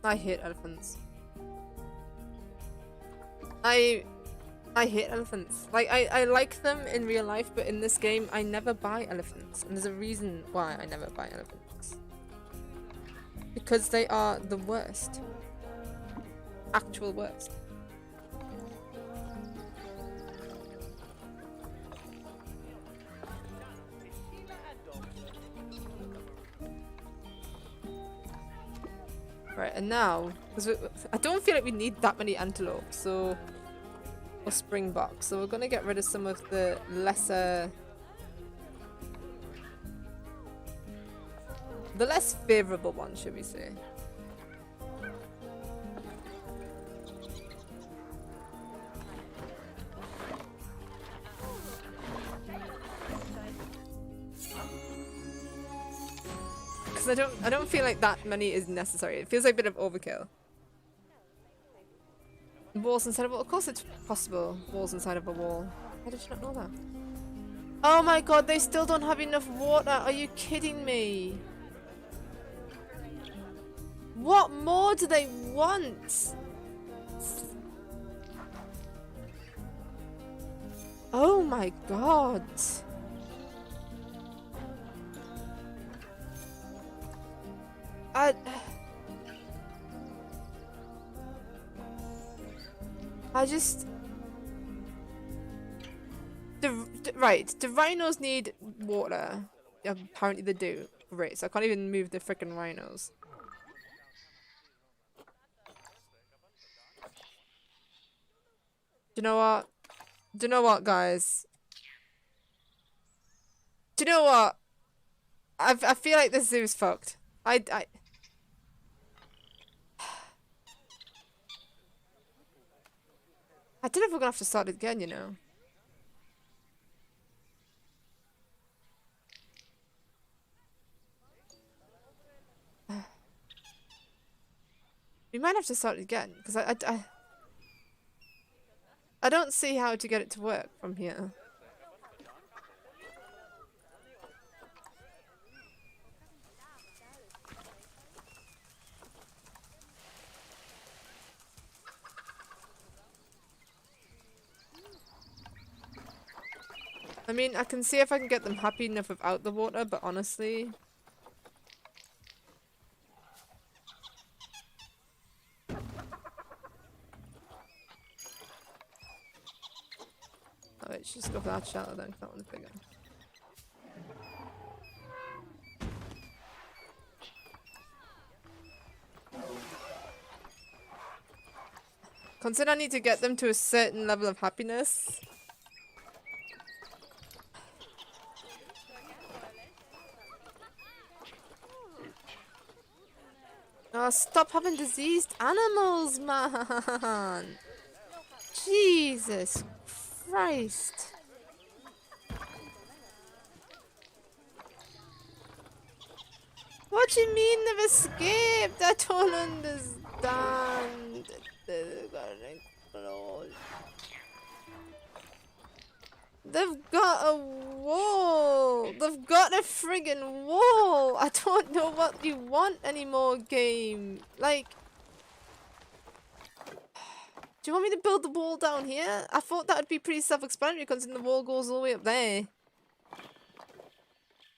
S1: I hate elephants. I hate elephants. Like, I like them in real life, but in this game, I never buy elephants. And there's a reason why I never buy elephants. Because they are the worst. Actual worst. Right, and now, because I don't feel like we need that many antelope, so... Or springboks, so we're gonna get rid of some of the lesser... The less favourable ones, should we say. Because I don't feel like that many is necessary. It feels like a bit of overkill. Walls inside of a wall. Of course it's possible. Walls inside of a wall. How did you not know that? Oh my god, they still don't have enough water. Are you kidding me? What more do they want? Oh my god. I just... Right, the rhinos need water. Apparently they do. Great, so I can't even move the frickin' rhinos. Do you know what? Do you know what, guys? Do you know what? I feel like this zoo's fucked. I don't know if we're gonna have to start it again, you know. We might have to start it again, because I don't see how to get it to work from here. I mean, I can see if I can get them happy enough without the water, but honestly... Oh wait, just go for that shelter then, 'cause that one's bigger. Consider I need to get them to a certain level of happiness. Oh, stop having diseased animals, man! Jesus Christ! What do you mean they've escaped? I don't understand. They've got a wall. They've got a friggin' wall. I don't know what you want anymore, game. Like, do you want me to build the wall down here? I thought that would be pretty self-explanatory considering the wall goes all the way up there.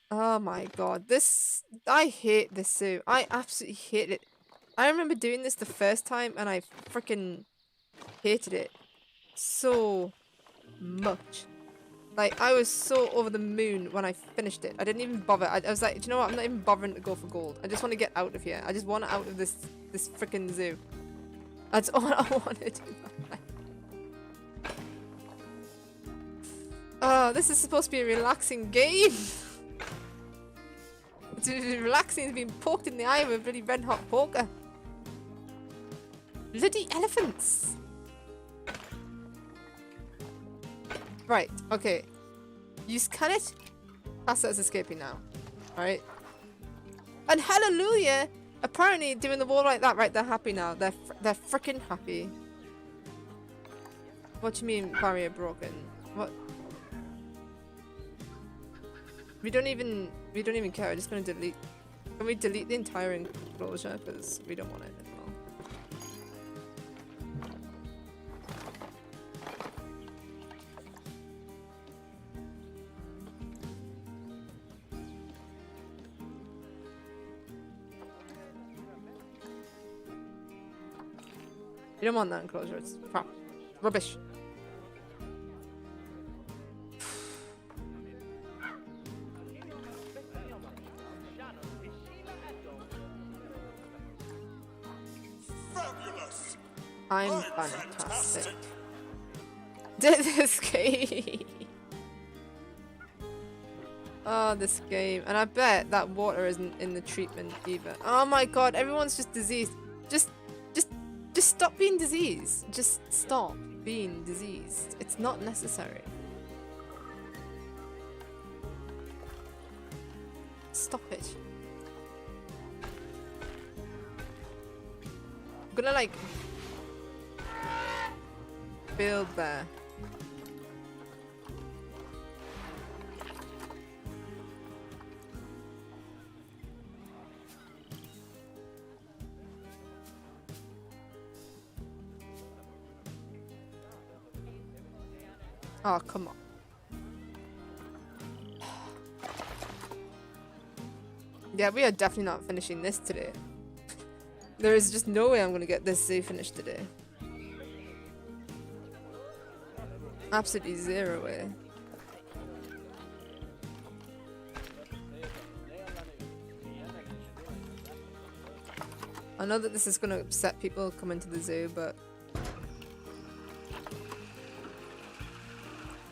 S1: Oh my god, this... I hate this zoo. I absolutely hate it. I remember doing this the first time and I freaking hated it so much. Like, I was so over the moon when I finished it. I didn't even bother. I was like, do you know what? I'm not even bothering to go for gold. I just want to get out of here. I just want out of this freaking zoo. That's all I want to do. Oh, this is supposed to be a relaxing game. It's relaxing to being poked in the eye with a bloody red hot poker. Bloody elephants. Right, okay. You scan it. Pasta is escaping now. Alright. And hallelujah! Apparently doing the wall like that, right, they're happy now. They're freaking happy. What do you mean barrier broken? What? We don't even care. We're just gonna delete. Can we delete the entire enclosure? Because we don't want it as well. You don't want that enclosure. It's crap. Rubbish. I'm fantastic. This game. Oh, this game. And I bet that water isn't in the treatment either. Oh my god, everyone's just diseased. Just stop being diseased. Just stop being diseased. It's not necessary. Stop it. I'm gonna like build there. Oh, come on. Yeah, we are definitely not finishing this today. There is just no way I'm gonna get this zoo finished today. Absolutely zero way. I know that this is gonna upset people coming to the zoo, but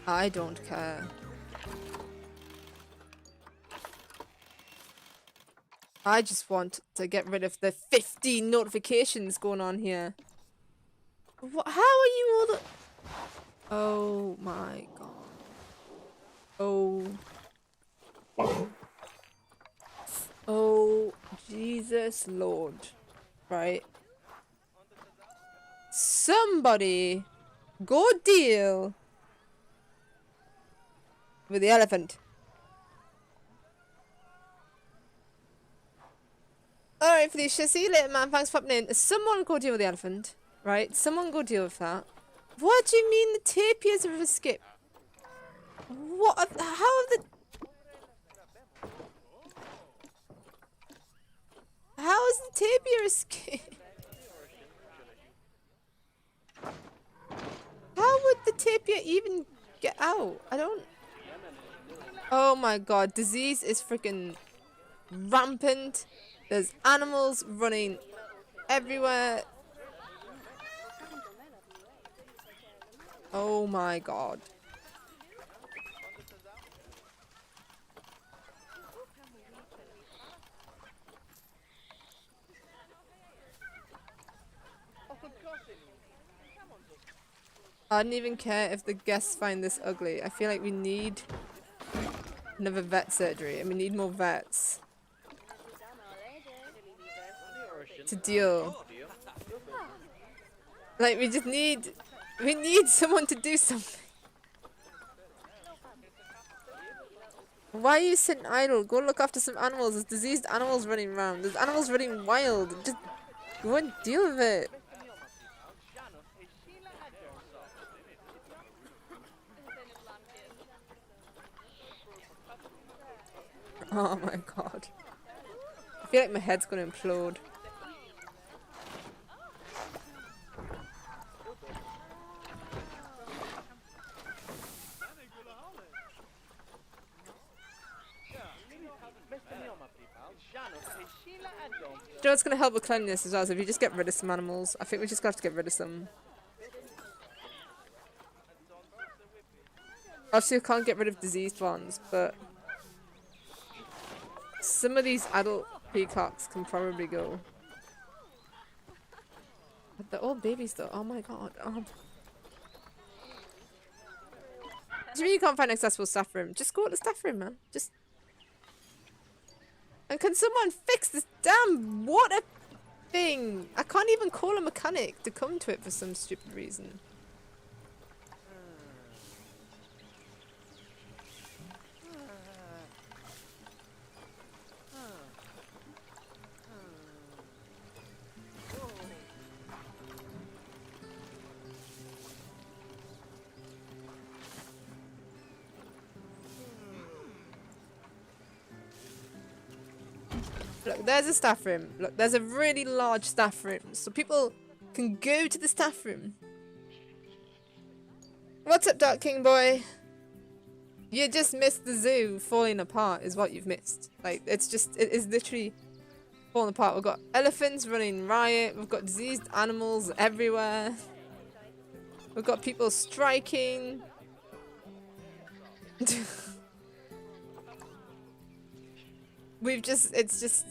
S1: I don't care. I just want to get rid of the 15 notifications going on here. What? How are you all the... Oh my god. Oh. Oh, Jesus Lord. Right. Somebody go deal with the elephant. Alright, Felicia, see you later, man. Thanks for popping in. Someone go deal with the elephant. Right? Someone go deal with that. What do you mean the tapirs have escaped? What? How have the... How has the tapir escaped? How would the tapir even get out? I don't... Oh my god, disease is freaking rampant. There's animals running everywhere. Oh my god. I don't even care if the guests find this ugly. I feel like we need another vet surgery and we need more vets to deal. Like we need someone to do something. Why are you sitting idle? Go look after some animals. There's diseased animals running around. There's animals running wild. Just go and deal with it. Oh my god. I feel like my head's gonna implode. You know what's going to help with cleanliness as well? So if you just get rid of some animals, I think we just have to get rid of some. Obviously, we can't get rid of diseased ones, but some of these adult peacocks can probably go. But they're all babies, though. Oh my god. Oh. Do you mean you can't find an accessible staff room? Just go to the staff room, man. Just. And can someone fix this damn water thing? I can't even call a mechanic to come to it for some stupid reason. Look, there's a staff room. Look, there's a really large staff room. So people can go to the staff room. What's up, Dark King boy? You just missed the zoo falling apart is what you've missed. Like, it's just, it is literally falling apart. We've got elephants running riot. We've got diseased animals everywhere. We've got people striking. We've just, it's just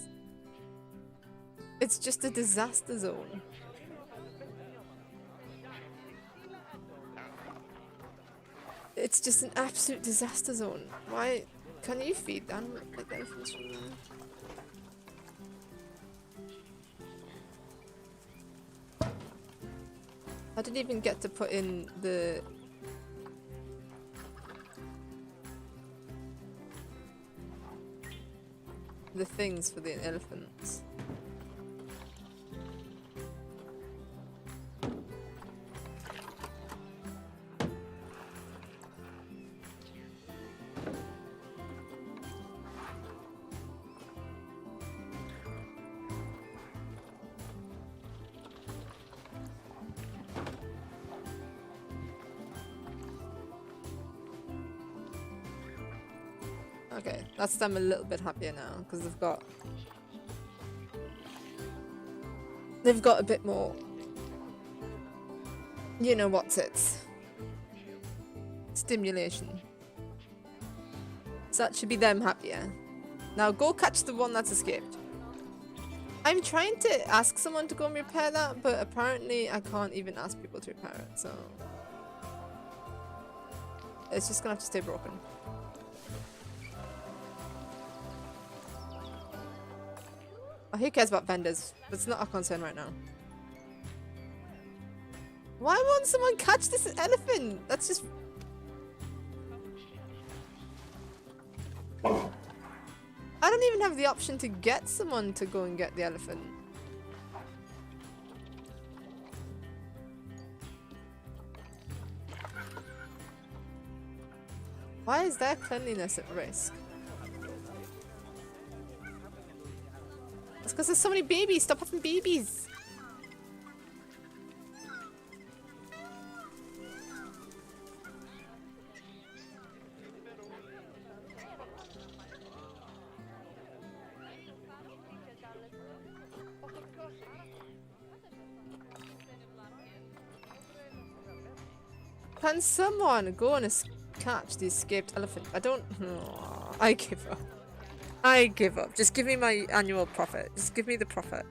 S1: a disaster zone. It's just an absolute disaster zone. Why can you feed them like elephants from there? I didn't even get to put in the things for the elephants. Okay, that's them a little bit happier now because they've got a bit more, you know what's it, stimulation. So that should be them happier. Now go catch the one that's escaped. I'm trying to ask someone to go and repair that, but apparently I can't even ask people to repair it, so it's just gonna have to stay broken. Oh, who cares about vendors? It's not our concern right now. Why won't someone catch this elephant? That's just... I don't even have the option to get someone to go and get the elephant. Why is their cleanliness at risk? It's because there's so many babies. Stop having babies. Can someone go and catch the escaped elephant? I don't... Oh, I give up. I give up. Just give me my annual profit. Just give me the profit.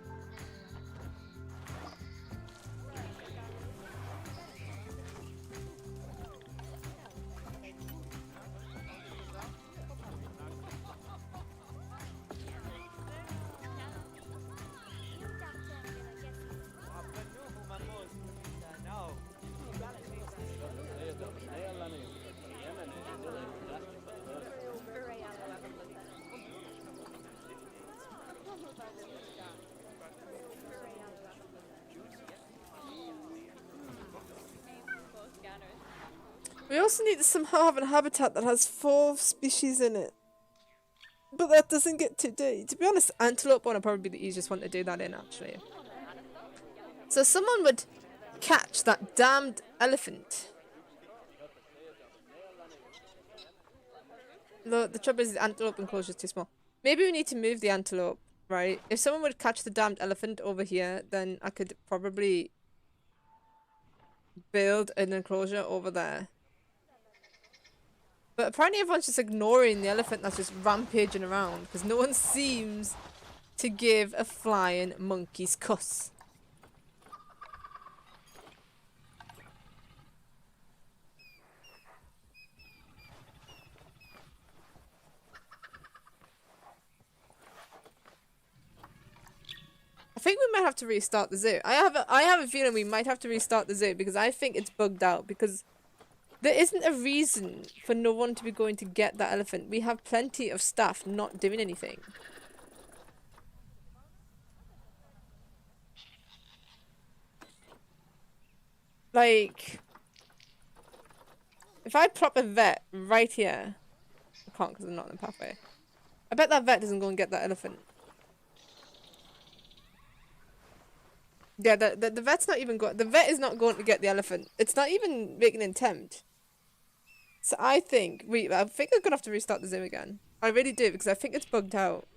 S1: We also need to somehow have a habitat that has 4 species in it. But that doesn't get today. To be honest, antelope one would probably be the easiest one to do that in, actually. So someone would catch that damned elephant. The trouble is the antelope enclosure is too small. Maybe we need to move the antelope, right? If someone would catch the damned elephant over here, then I could probably build an enclosure over there. But apparently everyone's just ignoring the elephant that's just rampaging around because no one seems to give a flying monkey's cuss. I think we might have to restart the zoo. I have a feeling we might have to restart the zoo because I think it's bugged out because there isn't a reason for no one to be going to get that elephant. We have plenty of staff not doing anything. Like, if I prop a vet right here, I can't because I'm not in the pathway. I bet that vet doesn't go and get that elephant. Yeah, the vet's not even going. The vet is not going to get the elephant. It's not even making an attempt. So I think I think I'm gonna have to restart the zoo again. I really do because I think it's bugged out.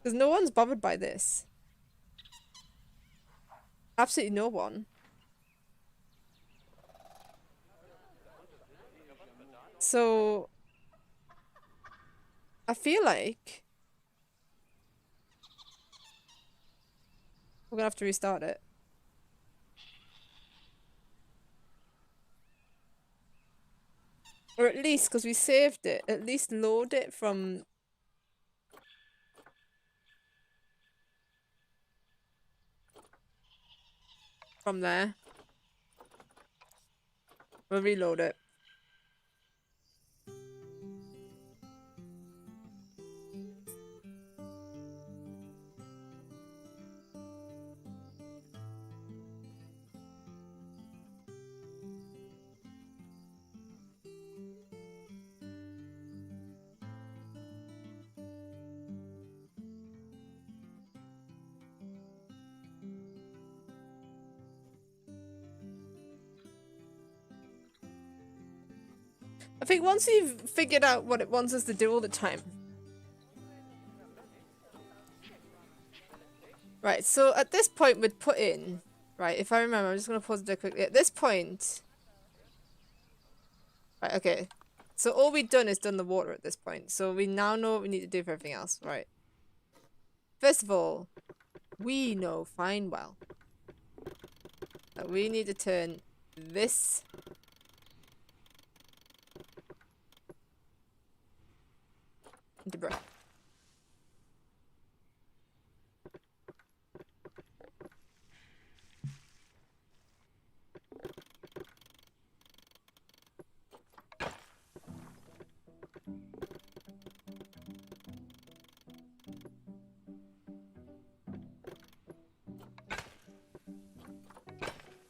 S1: Because no one's bothered by this. Absolutely no one. So I feel like we're gonna have to restart it. Or at least, because we saved it, at least load it from there. We'll reload it. I think once you've figured out what it wants us to do all the time. Right, so at this point we'd put in, right, if I remember, I'm just going to pause it quickly. At this point, right, okay. So all we've done is done the water at this point. So we now know what we need to do for everything else, right? First of all, we know fine well that we need to turn this into bread.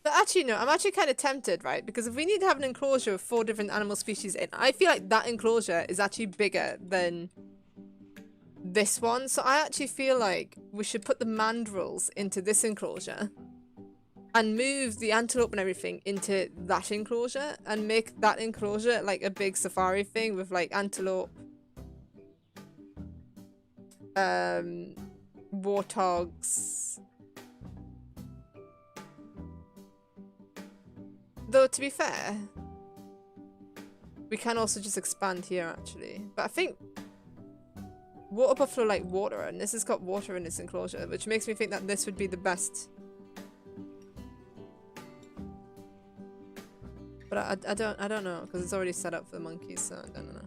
S1: But actually, no, I'm actually kind of tempted, right? Because if we need to have an enclosure of 4 different animal species in, I feel like that enclosure is actually bigger than this one. So I actually feel like we should put the mandrills into this enclosure and move the antelope and everything into that enclosure and make that enclosure like a big safari thing with like antelope, warthogs. Though, to be fair, we can also just expand here, actually. But I think water buffalo like water, and this has got water in its enclosure, which makes me think that this would be the best. But I don't know, because it's already set up for the monkeys, so I don't know.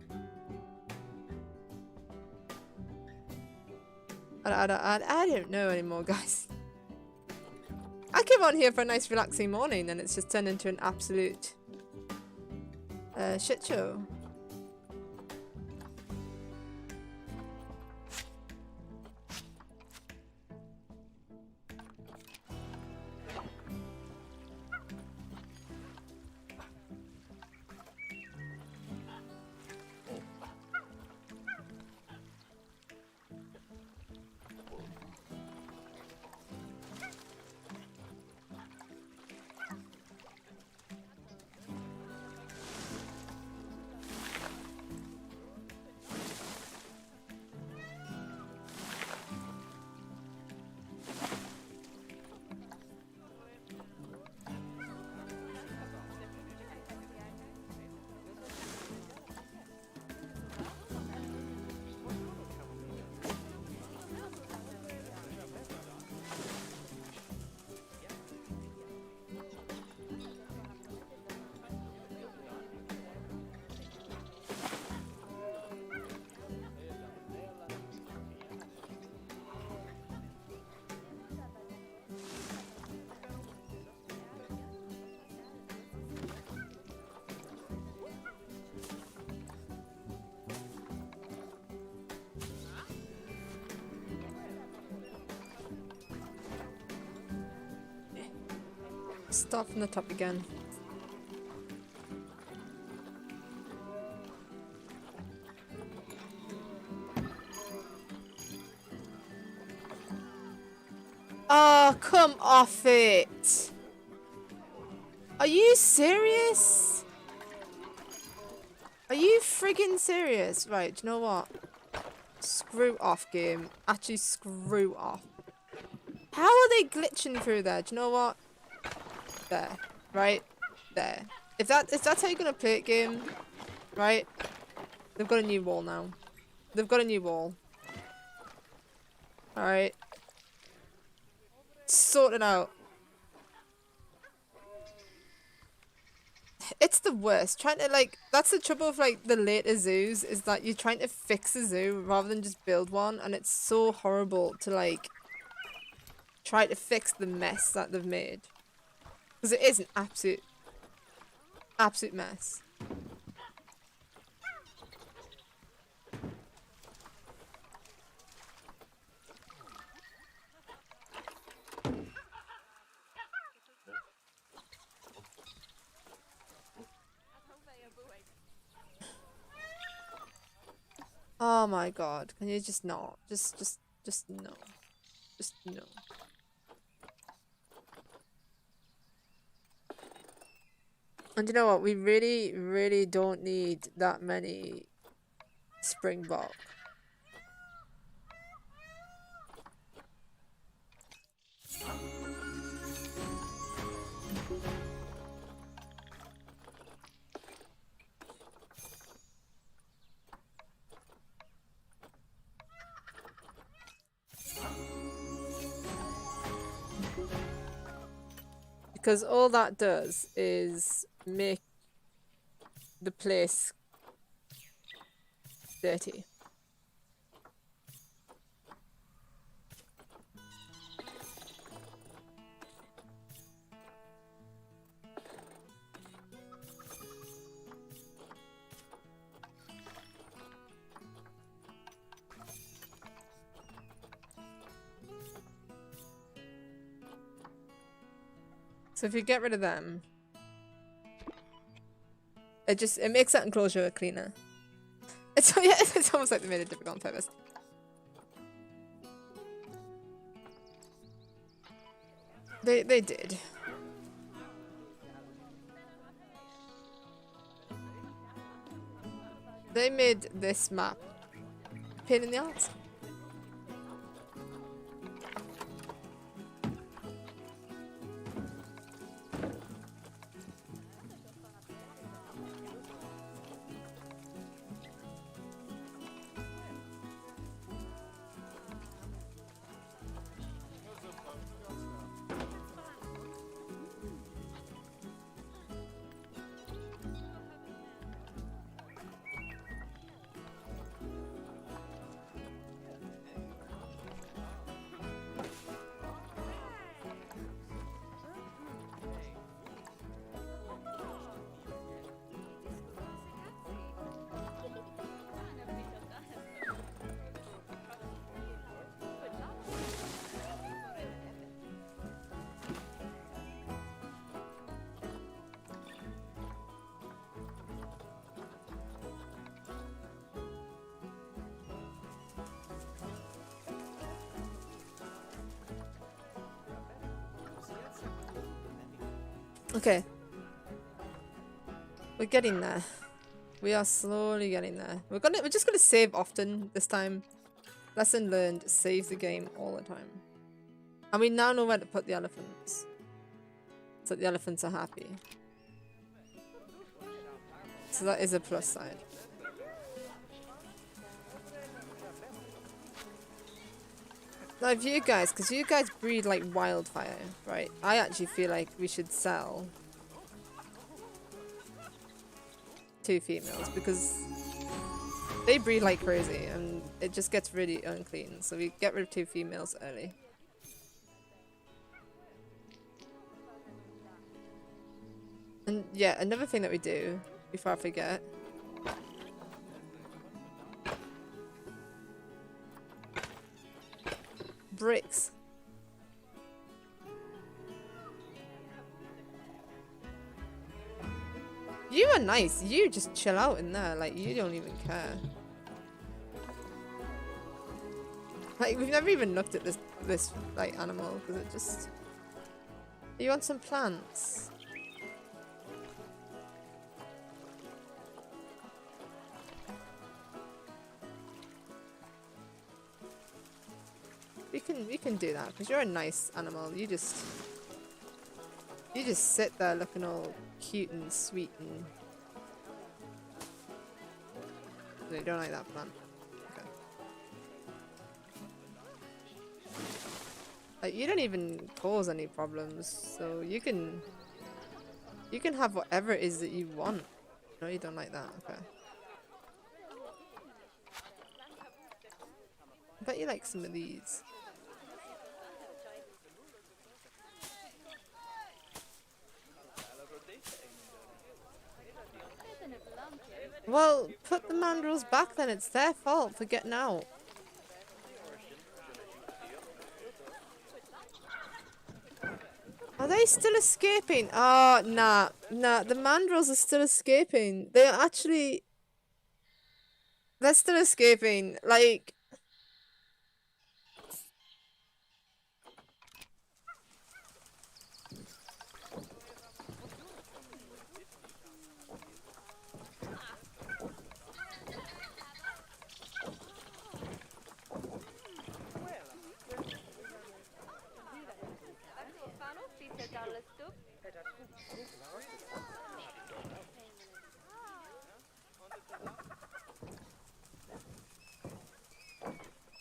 S1: I don't know anymore, guys. I came on here for a nice relaxing morning and it's just turned into an absolute shit show. Start from the top again. Oh, come off it. Are you serious? Are you friggin' serious? Right, do you know what? Screw off, game. Actually, screw off. How are they glitching through there? Do you know what? There. Right? There. If that's how you're gonna play it, game, right? They've got a new wall now. They've got a new wall. Alright. Sort it out. It's the worst. Trying to, like, that's the trouble with, like, the later zoos, is that you're trying to fix a zoo rather than just build one, and it's so horrible to, like, try to fix the mess that they've made. Because it is an absolute mess. Oh my god, can you just not? Just no. Just no. And you know what? We really, really don't need that many Springbok. Because all that does is make the place dirty. So if you get rid of them, it makes that enclosure cleaner. It's yeah, it's almost like they made it difficult on purpose. They did. They made this map a pain in the ass. Okay. We're getting there. We are slowly getting there. We're just gonna save often this time. Lesson learned, save the game all the time. And we now know where to put the elephants. So the elephants are happy. So that is a plus side. Now if you guys, because you guys breed like wildfire, right? I actually feel like we should sell 2 females because they breed like crazy and it just gets really unclean. So we get rid of 2 females early. And yeah, another thing that we do, before I forget, bricks. You are nice. You just chill out in there. Like, you don't even care. Like, we've never even looked at this like animal because it just. You want some plants? We can do that because you're a nice animal. You just sit there looking all cute and sweet and. No, you don't like that plant. Okay. Like, you don't even cause any problems, so you can have whatever it is that you want. No, you don't like that. Okay. I bet you like some of these. Well, put the mandrills back then. It's their fault for getting out. Are they still escaping? Oh, nah. The mandrills are still escaping. They're still escaping. Like...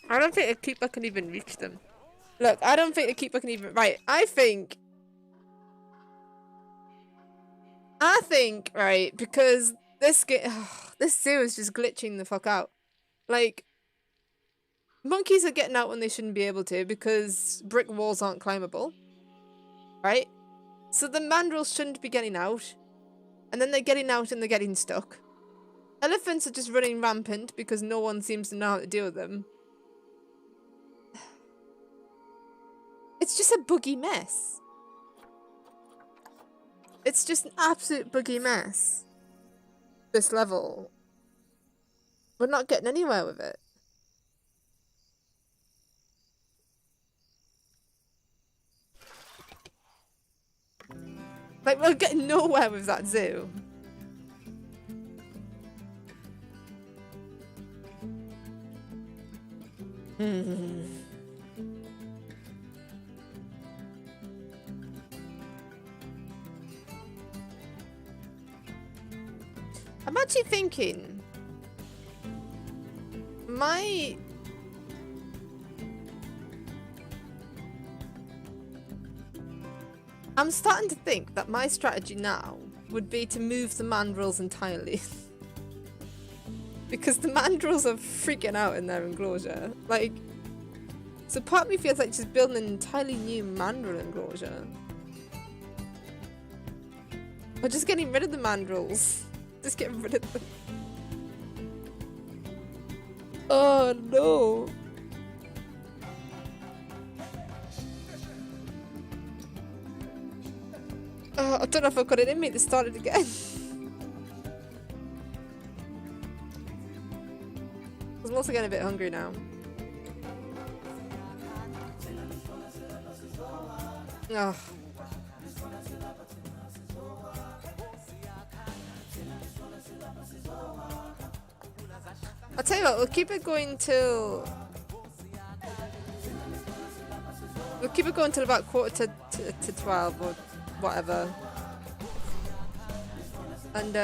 S1: I don't think a keeper can even reach them. Look, I don't think a keeper can even... Right, I think, right, because this zoo is just glitching the fuck out. Like, monkeys are getting out when they shouldn't be able to because brick walls aren't climbable. Right? So the mandrills shouldn't be getting out. And then they're getting out and they're getting stuck. Elephants are just running rampant because no one seems to know how to deal with them. It's just a buggy mess. It's just an absolute buggy mess. This level. We're not getting anywhere with it. Like, we're getting nowhere with that zoo. I'm actually thinking I'm starting to think that my strategy now would be to move the mandrills entirely. Because the mandrills are freaking out in their enclosure. Like, so part of me feels like just building an entirely new mandrill enclosure. Or just getting rid of the mandrills. Just getting rid of them. Oh no. Oh, I don't know if I've got it in me to start it again. I'm also getting a bit hungry now. Oh. I'll tell you what, we'll keep it going till... We'll keep it going till about 11:45 or whatever. And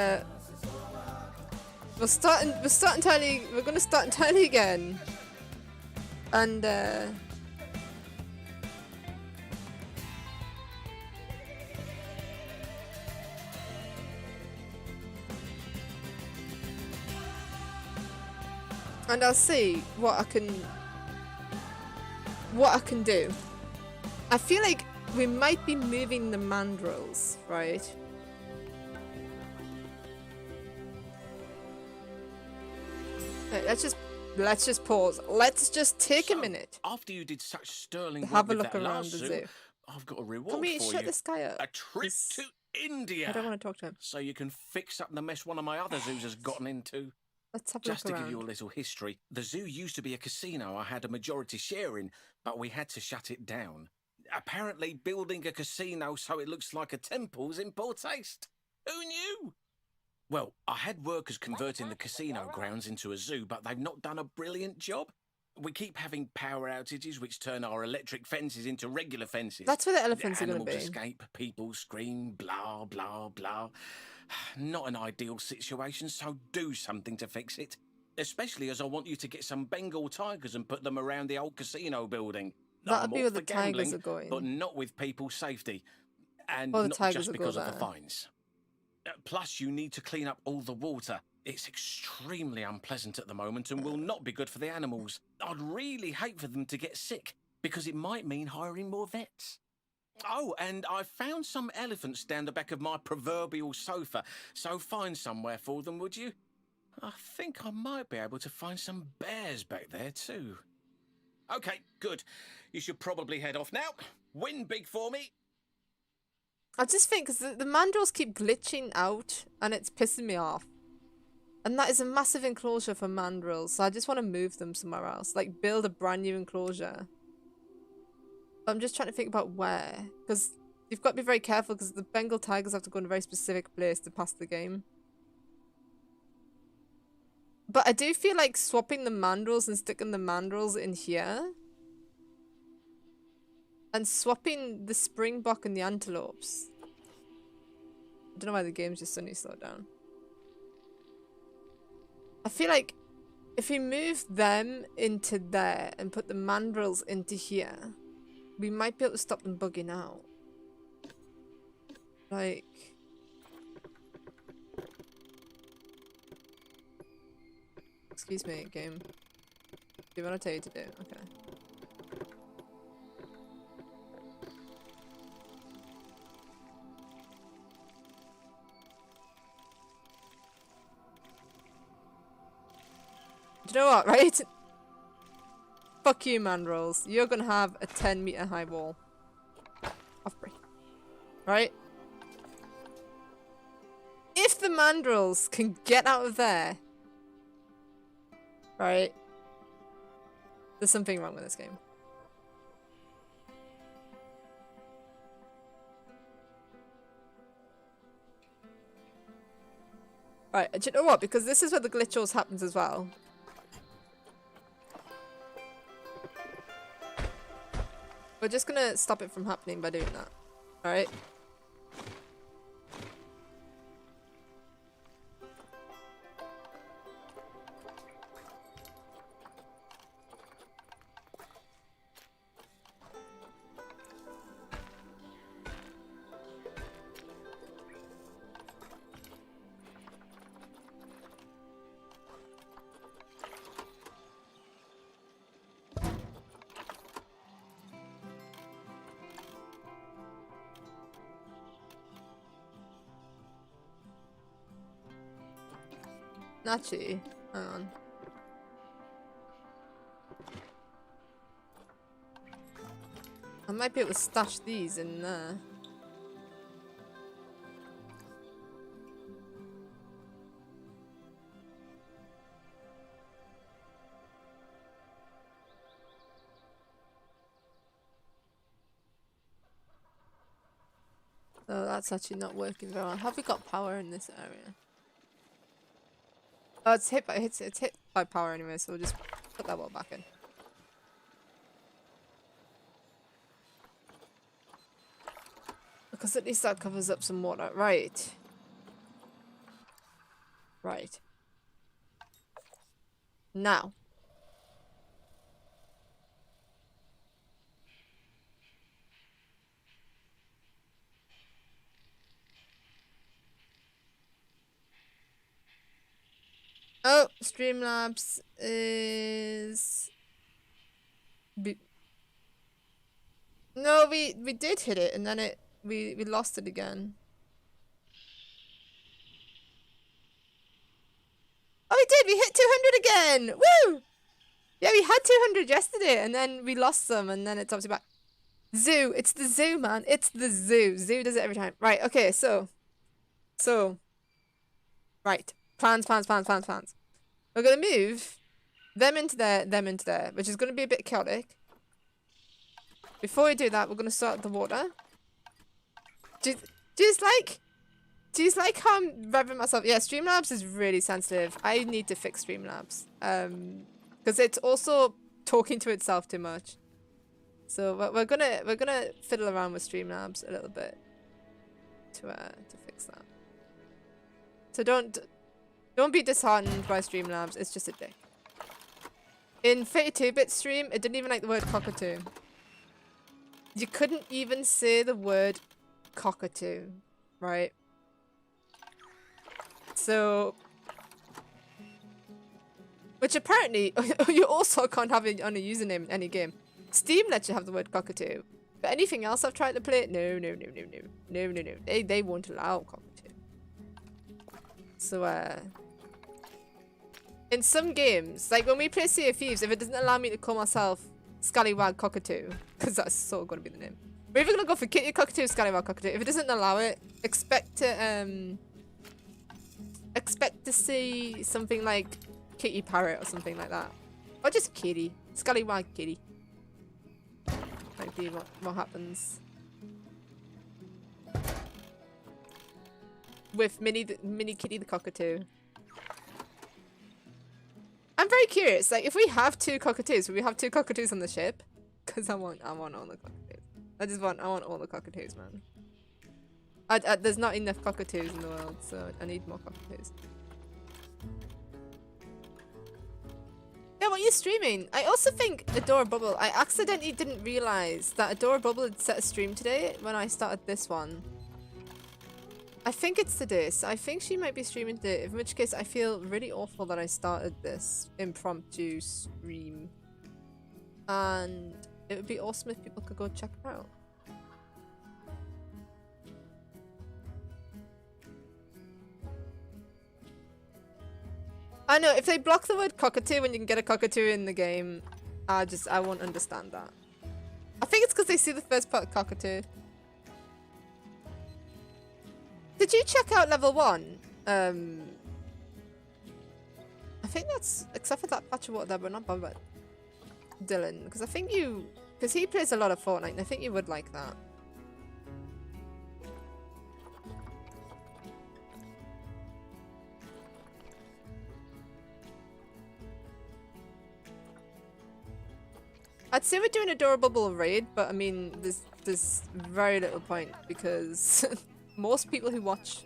S1: we're gonna start entirely again. And I'll see what I can do. I feel like we might be moving the mandrills, right? Right, let's just pause. Let's just take a minute.
S2: After you did such sterling work
S1: have a
S2: with
S1: look
S2: that
S1: around
S2: last
S1: the
S2: zoo,
S1: zoo.
S2: I've got a reward
S1: Can we
S2: for
S1: shut
S2: you.
S1: this guy up?
S2: A trip to India.
S1: I don't want to talk to him.
S2: So you can fix up the mess one of my other zoos has gotten into.
S1: Let's have a
S2: Just
S1: look
S2: to
S1: around.
S2: give you a little history, the zoo used to be a casino I had a majority share in, but we had to shut it down. Apparently, building a casino so it looks like a temple's in poor taste. Who knew? Well, I had workers converting the casino grounds into a zoo, but they've not done a brilliant job. We keep having power outages, which turn our electric fences into regular fences.
S1: That's where the elephants are going to
S2: Animals
S1: be.
S2: escape, people scream, blah, blah, blah. Not an ideal situation, so do something to fix it. Especially as I want you to get some Bengal tigers and put them around the old casino building.
S1: That'll
S2: I'm
S1: be
S2: all
S1: where
S2: for
S1: the tigers
S2: gambling,
S1: are going.
S2: but not with people's safety. And
S1: Oh, the
S2: not
S1: tigers
S2: just
S1: will go
S2: because of the
S1: there.
S2: fines. Plus, you need to clean up all the water. It's extremely unpleasant at the moment and will not be good for the animals. I'd really hate for them to get sick, because it might mean hiring more vets. Oh, and I found some elephants down the back of my proverbial sofa, so find somewhere for them, would you? I think I might be able to find some bears back there, too. Okay, good. You should probably head off now. Win big for me.
S1: I just think because the mandrills keep glitching out and it's pissing me off. And that is a massive enclosure for mandrills, so I just want to move them somewhere else. Like, build a brand new enclosure. I'm just trying to think about where. Because you've got to be very careful because the Bengal tigers have to go in a very specific place to pass the game. But I do feel like swapping the mandrills and sticking the mandrills in here. And swapping the springbok and the antelopes. I don't know why the game's just suddenly slowed down. I feel like if we move them into there and put the mandrills into here, we might be able to stop them bugging out. Like... Excuse me, game. Do you want to tell you to do? Okay. Do you know what, right? Fuck you, mandrills. You're gonna have a 10-meter high wall. Off break. Right? If the mandrills can get out of there, right? There's something wrong with this game. Right, do you know what? Because this is where the glitch always happens as well. We're just gonna stop it from happening by doing that. Alright? Nachi, hang on. I might be able to stash these in there. Oh, that's actually not working very well. Have we got power in this area? Oh, it's hit by power anyway, so we'll just put that wall back in. Because at least that covers up some water. Right. Right. Now. Oh, Streamlabs is... No, we did hit it and then we lost it again. Oh, we did! We hit 200 again! Woo! Yeah, we had 200 yesterday and then we lost some and then it's obviously back. Zoo! It's the zoo, man! It's the zoo! Zoo does it every time. Right, okay, so... Right. Plans. We're going to move them into there, which is going to be a bit chaotic. Before we do that, we're going to start the water. Do you like how I'm revving myself? Yeah, Streamlabs is really sensitive. I need to fix Streamlabs. Because it's also talking to itself too much. So we're gonna fiddle around with Streamlabs a little bit to fix that. So don't be disheartened by Streamlabs. It's just a dick. In 32-bit stream, it didn't even like the word cockatoo. You couldn't even say the word cockatoo, right? So, which apparently you also can't have it on a username in any game. Steam lets you have the word cockatoo, but anything else I've tried to play, no. They won't allow cockatoo. So, in some games, like when we play Sea of Thieves, if it doesn't allow me to call myself Scallywag Cockatoo, because that's sort of going to be the name. We're either going to go for KittyTheCockatoo or Scallywag Cockatoo. If it doesn't allow it, expect to see something like Kitty Parrot or something like that. Or just Kitty. Scallywag Kitty. Might be what happens. With Mini Kitty the Cockatoo. I'm very curious, like if we have 2 cockatoos, will we have 2 cockatoos on the ship? Because I want all the cockatoos. I want all the cockatoos, man. There's not enough cockatoos in the world, so I need more cockatoos. Yeah, what are you streaming? I also think Adorable. I accidentally didn't realize that Adorable had set a stream today when I started this one. I think it's today, so I think she might be streaming today, in which case I feel really awful that I started this impromptu stream. And it would be awesome if people could go check her out. I know, if they block the word cockatoo when you can get a cockatoo in the game, I won't understand that. I think it's because they see the first part of cockatoo. Did you check out level 1? I think that's, except for that patch of water there, but not bothered about Dylan, because I think because he plays a lot of Fortnite, and I think you would like that. I'd say we're doing a Adorable raid, but I mean, there's very little point because most people who watch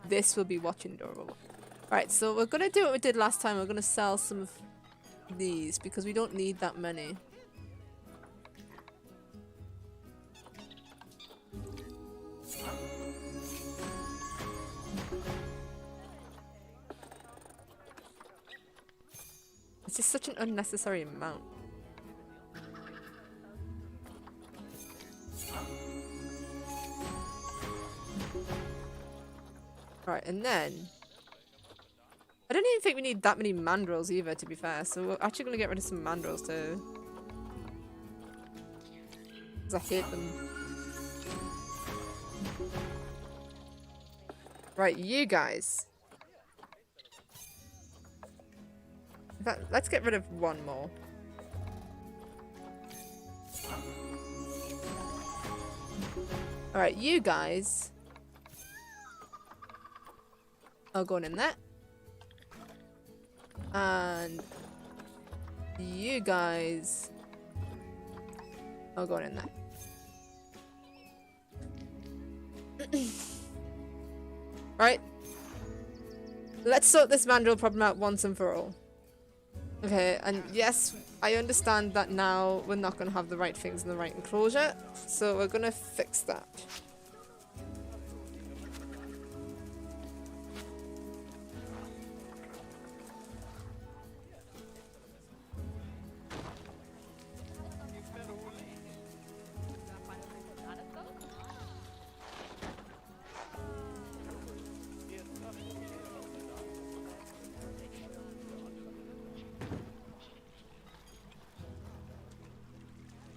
S1: this will be watching Adorable. Right, so we're gonna do what we did last time. We're gonna sell some of these because we don't need that many. It's just such an unnecessary amount. Right, and then I don't even think we need that many mandrills either, to be fair, so we're actually going to get rid of some mandrills too. Because I hate them. Right, you guys. In fact, let's get rid of one more. Alright, you guys are going in there. And you guys are going in there. Right. Let's sort this mandrill problem out once and for all. Okay, and yes, I understand that now we're not going to have the right things in the right enclosure, so we're going to fix that.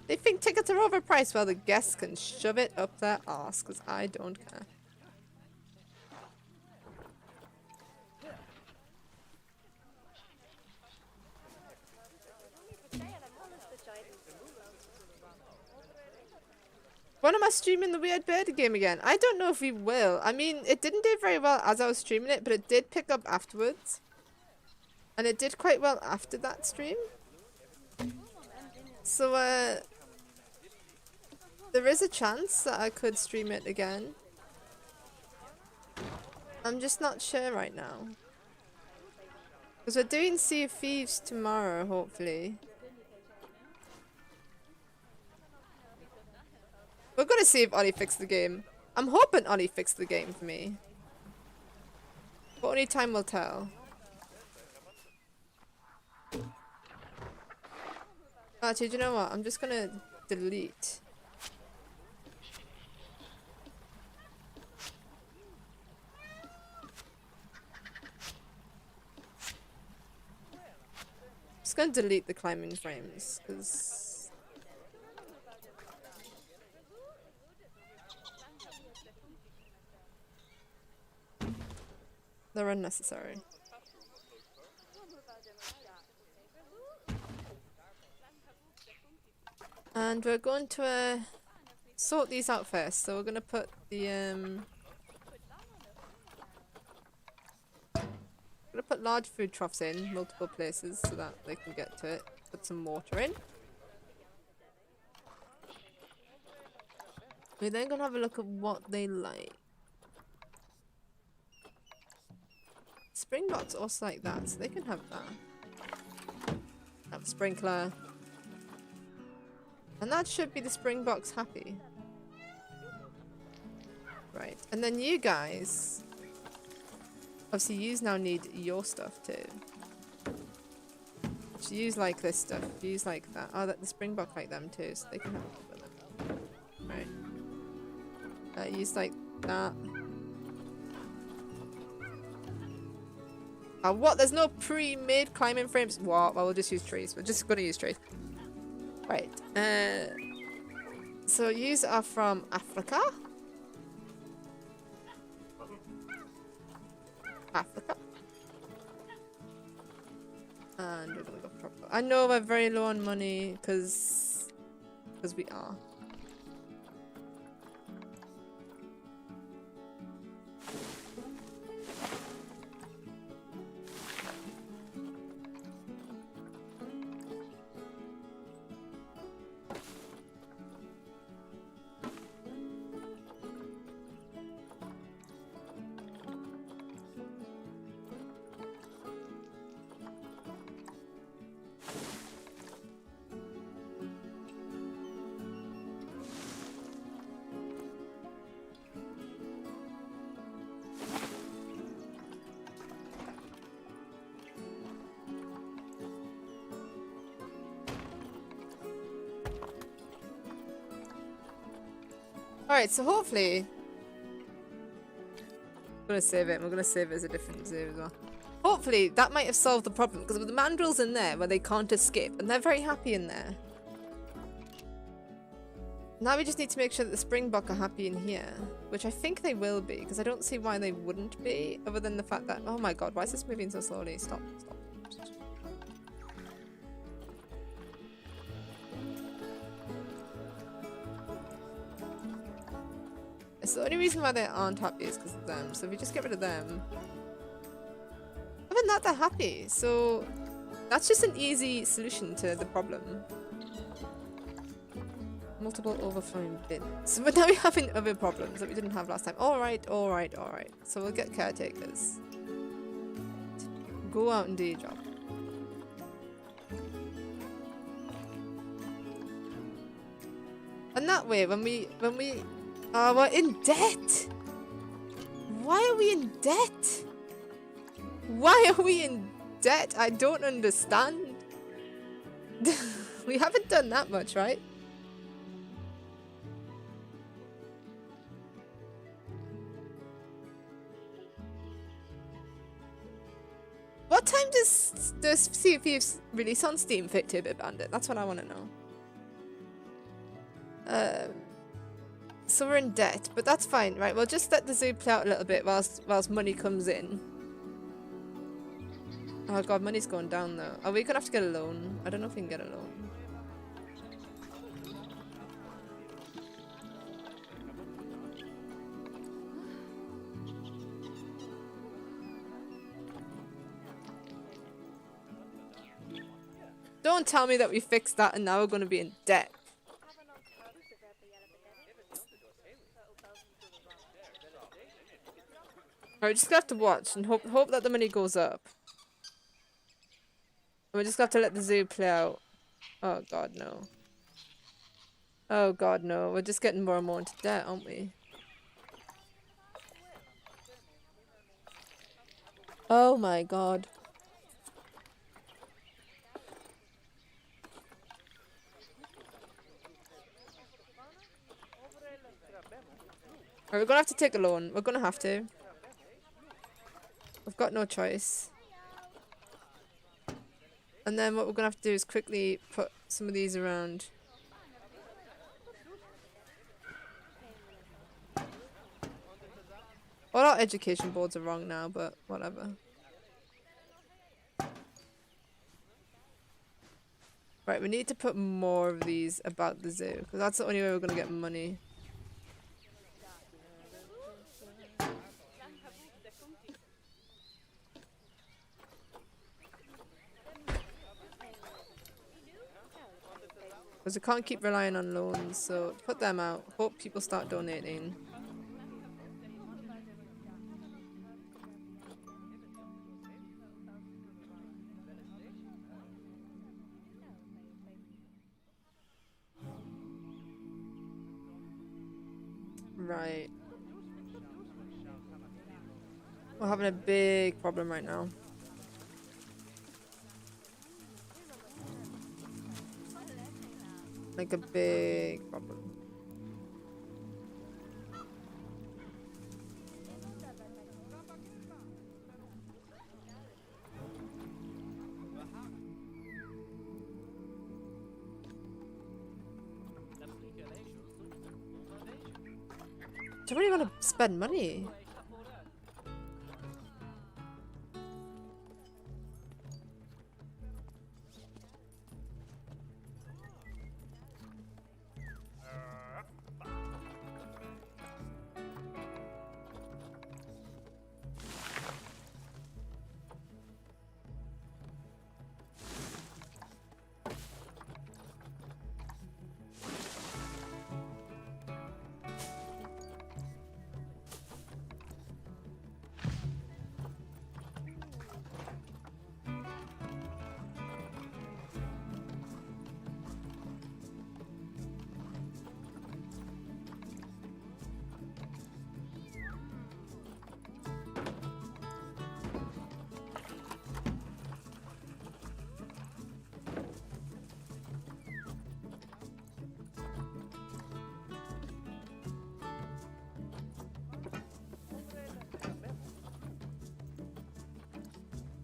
S1: They think tickets are overpriced. Well, the guests can shove it up their arse, because I don't care. When am I streaming the Weird Bird game again? I don't know if we will. I mean, it didn't do very well as I was streaming it, but it did pick up afterwards. And it did quite well after that stream. So, there is a chance that I could stream it again. I'm just not sure right now. Because we're doing Sea of Thieves tomorrow, hopefully. We're gonna see if Ollie fixed the game. I'm hoping Ollie fixed the game for me. But only time will tell. Actually, do you know what? I'm just gonna delete. Just gonna delete the climbing frames, because they're unnecessary. And we're going to sort these out first. So we're gonna put the gonna put large food troughs in multiple places so that they can get to it. Put some water in. We're then gonna have a look at what they like. Springboks also like that, so they can have that. Have a sprinkler. And that should be the Springboks happy. Right, and then you guys, obviously you now need your stuff too. So use like this stuff, use like that. Oh, that the Springbok like them too, so they can have with them. Right. Use like that. What? There's no pre-made climbing frames? What? Well, we'll just use trees. We're just gonna use trees. Right. So yous are from Africa. Africa. And we're gonna go proper. I know we're very low on money because we are. Alright, so hopefully I'm gonna save it. We're gonna save it as a different save as well. Hopefully that might have solved the problem, because with the mandrills in there where they can't escape, and they're very happy in there. Now we just need to make sure that the Springbok are happy in here, which I think they will be, because I don't see why they wouldn't be, other than the fact that, oh my god, why is this moving so slowly? Stop, stop. So the only reason why they aren't happy is because of them. So if we just get rid of them, other than that, they're happy. So that's just an easy solution to the problem. Multiple overflowing bins. But now we're having other problems that we didn't have last time. Alright, alright, alright. So we'll get caretakers. Go out and do your job. And that way, when we we're in debt. Why are we in debt? Why are we in debt? I don't understand. We haven't done that much, right? What time does Sea of Thieves release on Steam, Fictive Bandit? That's what I want to know. So we're in debt, but that's fine, right? We'll just let the zoo play out a little bit whilst money comes in. Oh god, money's going down though. Are we gonna have to get a loan? I don't know if we can get a loan. Don't tell me that we fixed that and now we're going to be in debt. Alright, just gonna have to watch and hope that the money goes up. We're just gonna have to let the zoo play out. Oh god, no. Oh god, no. We're just getting more and more into debt, aren't we? Oh my god. Alright, we're gonna have to take a loan. We're gonna have to. We've got no choice. And then what we're gonna have to do is quickly put some of these around. All our education boards are wrong now, but whatever. Right, we need to put more of these about the zoo, because that's the only way we're gonna get money. Because we can't keep relying on loans, so put them out. Hope people start donating. Right. We're having a big problem right now. Like a big problem. Do you really want to spend money?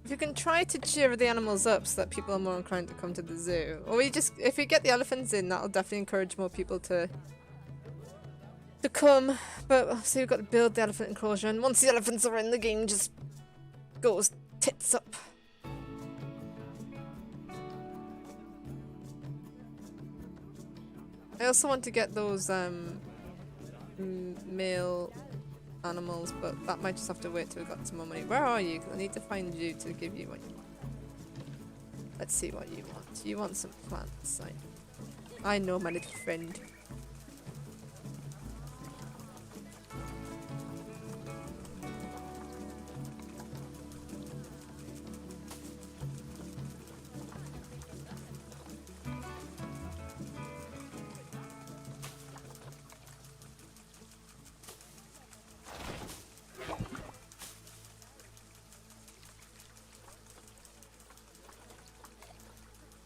S1: If you can try to cheer the animals up so that people are more inclined to come to the zoo. Or we just, if we get the elephants in, that'll definitely encourage more people to come. But so we've got to build the elephant enclosure, and once the elephants are in, the game just goes tits up. I also want to get those male animals, but that might just have to wait till we've got some more money. Where are you? 'Cause I need to find you to give you what you want. Let's see what you want. You want some plants. I know, my little friend.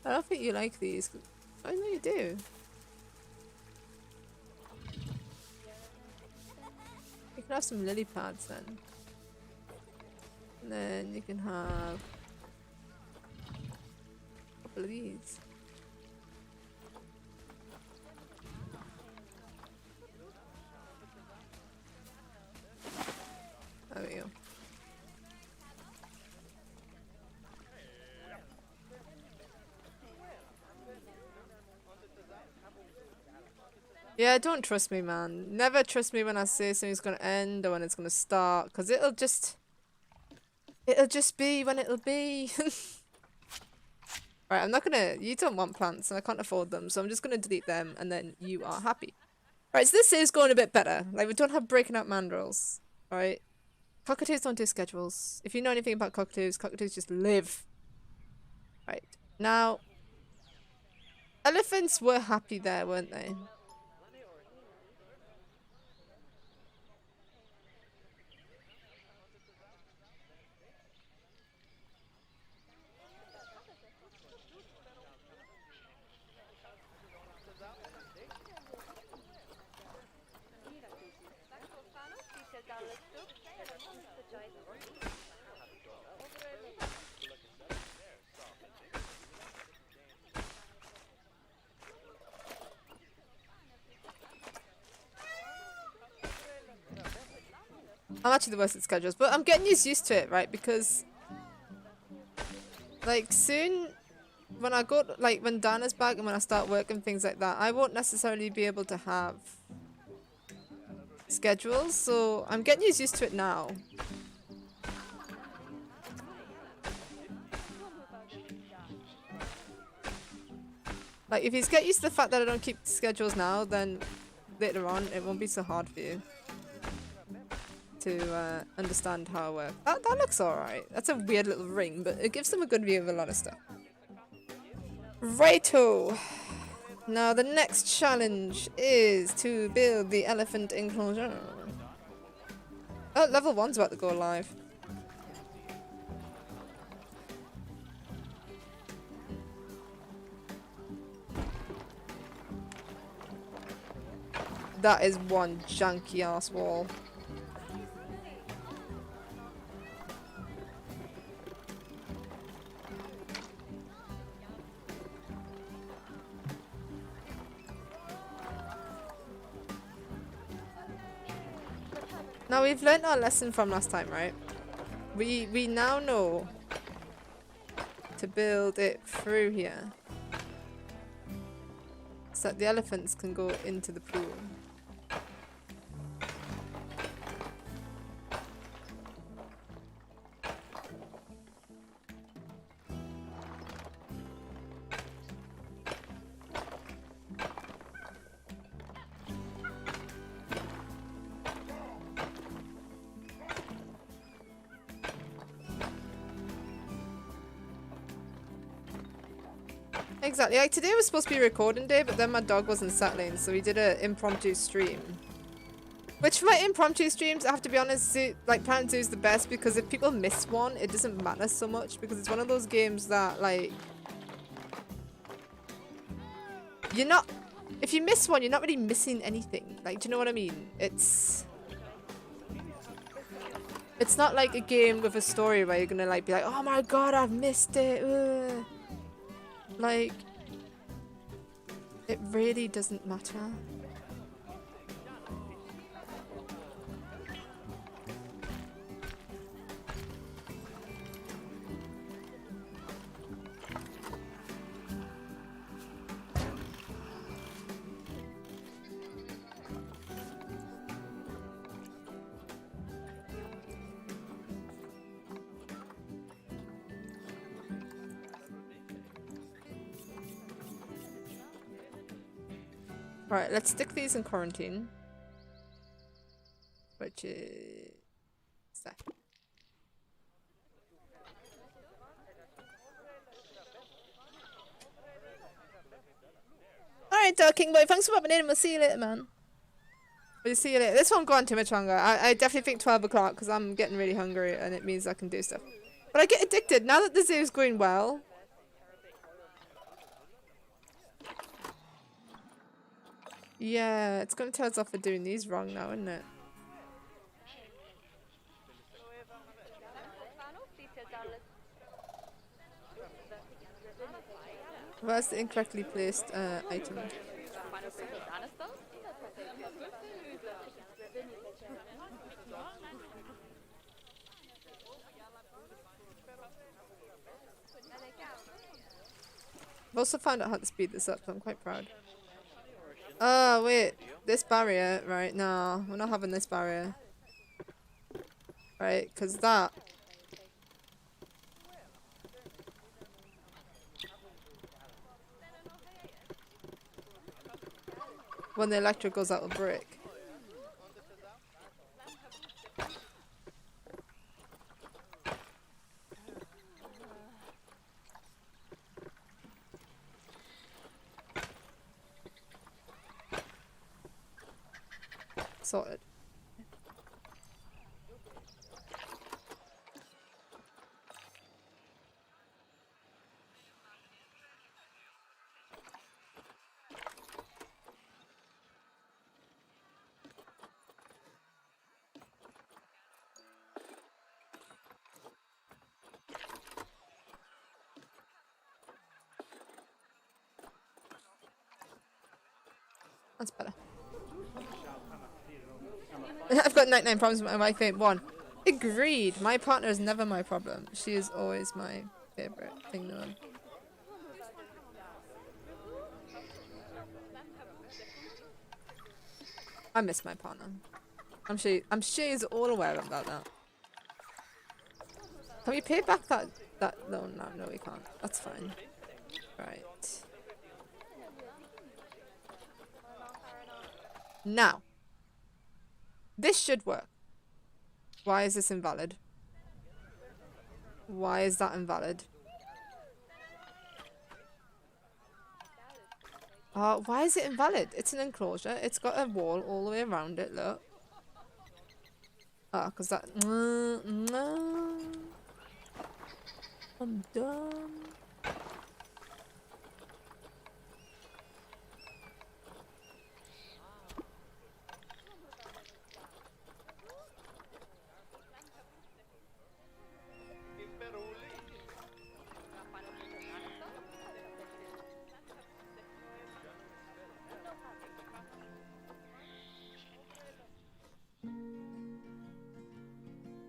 S1: I don't think you like these. I know you do. You can have some lily pads then. And then you can have a couple of these. There we go. Yeah, don't trust me, man. Never trust me when I say something's gonna end or when it's gonna start, because it'll just be when it'll be. Right, I'm not gonna... You don't want plants, and I can't afford them, so I'm just gonna delete them, and then you are happy. Right, so this is going a bit better. Like, we don't have breaking out mandrills. Right? Cockatoos don't do schedules. If you know anything about cockatoos, cockatoos just live. Right. Now, elephants were happy there, weren't they? I'm actually the worst at schedules, but I'm getting used to it, right? Because, like, soon, when I go, like, when Dana's back and when I start work and things like that, I won't necessarily be able to have schedules, so I'm getting used to it now. Like, if you get used to the fact that I don't keep schedules now, then later on, it won't be so hard for you to understand how it works. That looks alright. That's a weird little ring, but it gives them a good view of a lot of stuff. Righto! Now the next challenge is to build the elephant enclosure. Oh, level 1's about to go live. That is one janky ass wall. Now we've learnt our lesson from last time, right? We now know to build it through here so that the elephants can go into the pool. Exactly, like today was supposed to be recording day, but then my dog wasn't settling, so we did an impromptu stream. Which for my impromptu streams, I have to be honest, like Planet Zoo is the best because if people miss one, it doesn't matter so much because it's one of those games that like... You're not... If you miss one, you're not really missing anything. Like, do you know what I mean? It's not like a game with a story where you're gonna like be like, oh my god, I've missed it. Ugh. Like, it really doesn't matter. Right, let's stick these in quarantine. Which is that. Alright, King Boy, thanks for popping in and we'll see you later, man. We'll see you later. This won't go on too much longer. I definitely think 12 o'clock because I'm getting really hungry and it means I can do stuff. But I get addicted. Now that the zoo's going well, yeah, it's going to tell us off for doing these wrong now, isn't it? Where's the incorrectly placed item? I've also found out how to speed this up, so I'm quite proud. Oh, wait. This barrier, right? No, we're not having this barrier. Right, because that... when the electric goes out, will break. Sorted. That's better. I've got 99 problems with my wife ain't one. Agreed. My partner is never my problem. She is always my favorite thing to them. I miss my partner. I'm sure she's all aware about that. Can we pay back that loan now? No, we can't. That's fine. Right. Now. This should work. Why is this invalid? Why is that invalid? Why is it invalid? It's an enclosure. It's got a wall all the way around it, look. Because that... no. I'm done.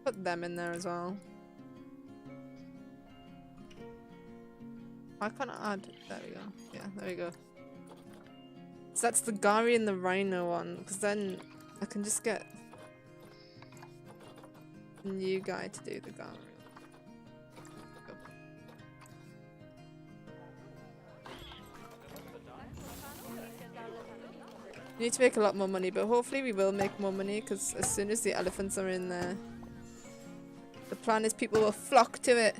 S1: Put them in there as well. Why can't I add? There we go. Yeah, there we go. So that's the Gary and the Rhino one, because then I can just get a new guy to do the Gary. Go. We need to make a lot more money, but hopefully we will make more money, because as soon as the elephants are in there, the plan is people will flock to it.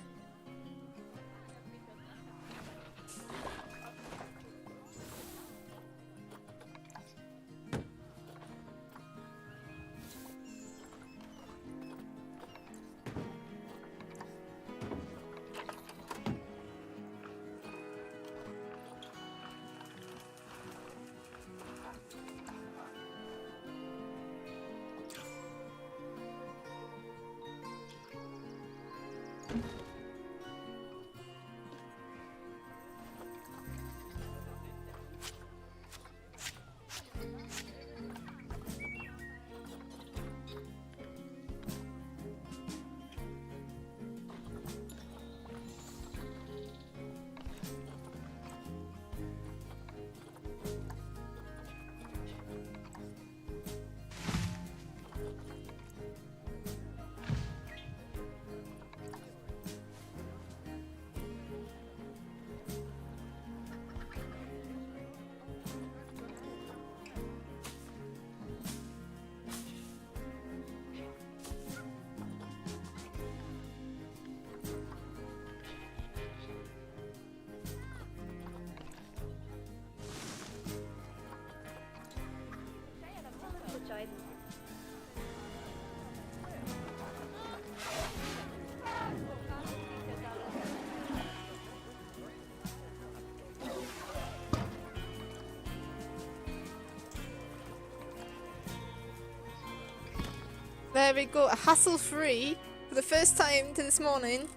S1: There we go, a hassle-free, for the first time to this morning,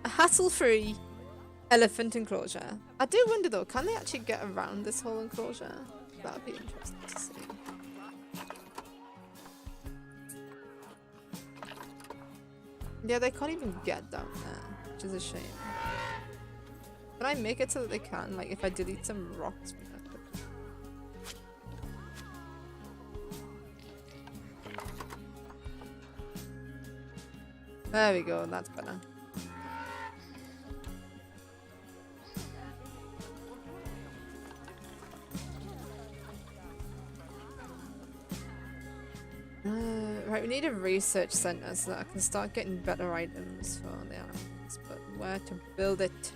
S1: a hassle-free elephant enclosure. I do wonder though, can they actually get around this whole enclosure? That would be interesting to see. Yeah, they can't even get down there, which is a shame. Can I make it so that they can? Like, if I delete some rocks? There we go, that's better. Right, we need a research center so that I can start getting better items for the animals, but where to build it?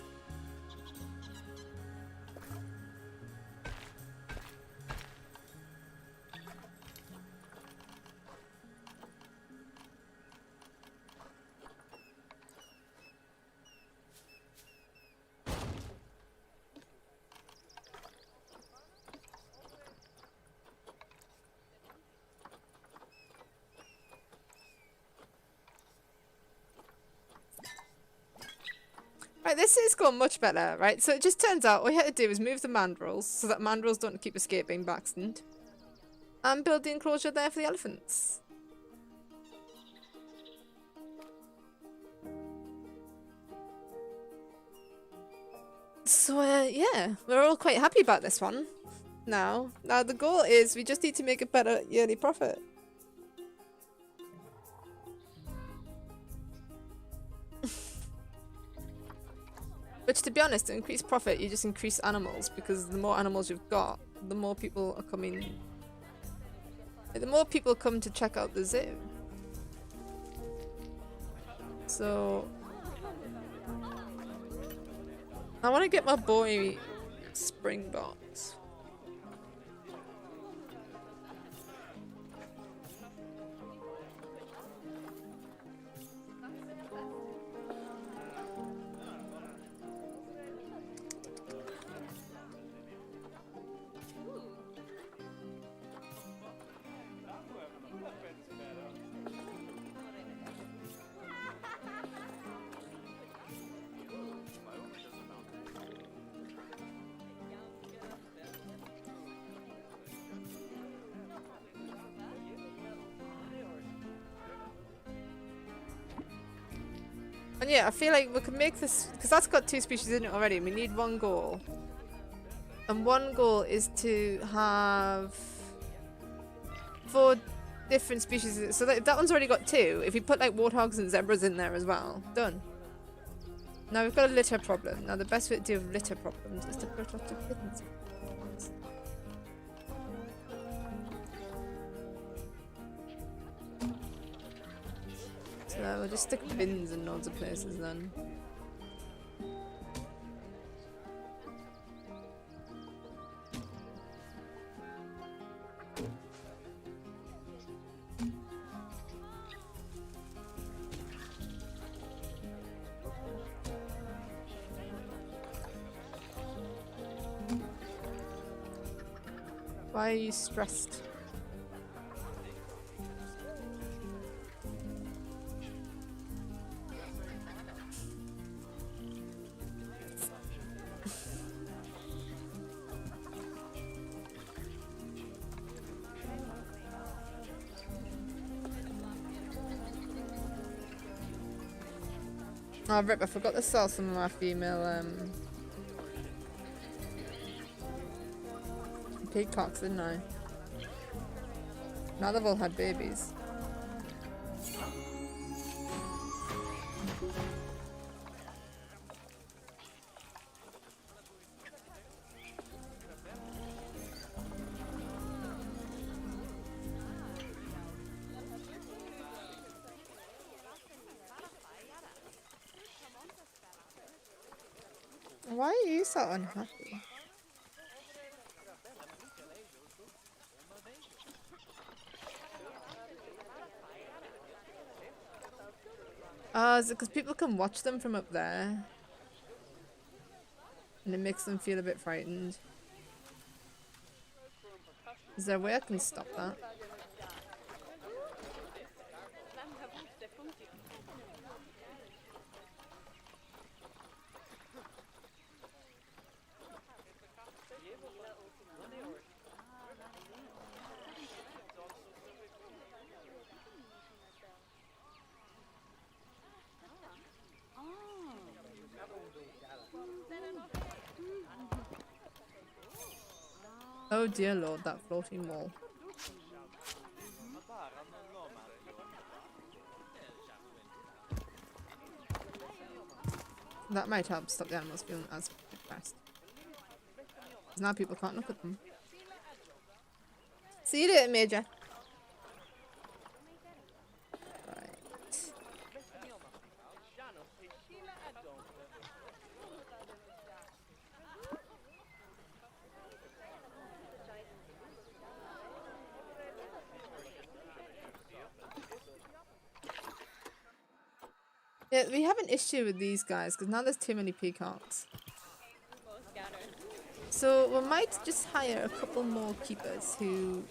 S1: Right, this is going much better, right? So it just turns out all we had to do is move the mandrills so that mandrills don't keep escaping by accident. And build the enclosure there for the elephants. So, yeah, we're all quite happy about this one now. Now, the goal is we just need to make a better yearly profit. Which, to be honest, to increase profit, you just increase animals, because the more animals you've got, the more people are coming. The more people come to check out the zoo. So, I want to get my boy Springboks. And yeah, I feel like we can make this, because that's got 2 species in it already. We need 1 goal. And 1 goal is to have 4 different species. So that one's already got 2. If we put like warthogs and zebras in there as well, done. Now we've got a litter problem. Now the best way to deal with litter problems is to put lots of kittens. So we'll just stick bins in loads of places then. Why are you stressed? Oh, Rip, I forgot to sell some of my female peacocks, didn't I? Now they've all had babies. Why are you so unhappy? Oh, is it because people can watch them from up there? And it makes them feel a bit frightened. Is there a way I can stop that? Oh dear lord, that floating wall. That might help stop the animals feeling as depressed. Because now people can't look at them. See you later, Major. Yeah, we have an issue with these guys because now there's too many peacocks. So we might just hire a couple more keepers who,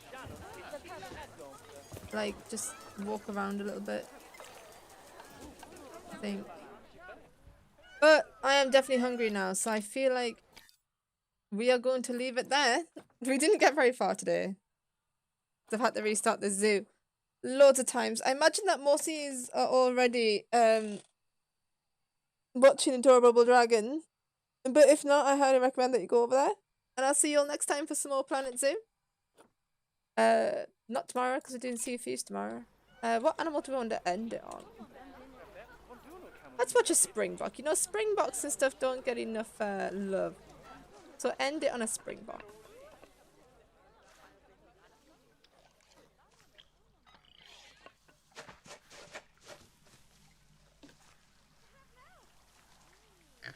S1: like, just walk around a little bit. I think. But I am definitely hungry now, so I feel like we are going to leave it there. We didn't get very far today. I've had to restart the zoo loads of times. I imagine that Mossies are already watching Adorable Dragon. But if not, I highly recommend that you go over there. And I'll see you all next time for some more Planet Zoo. Not tomorrow, because we're doing Sea Feast tomorrow. What animal do we want to end it on? Let's watch a springbok. You know, springboks and stuff don't get enough love. So end it on a springbok.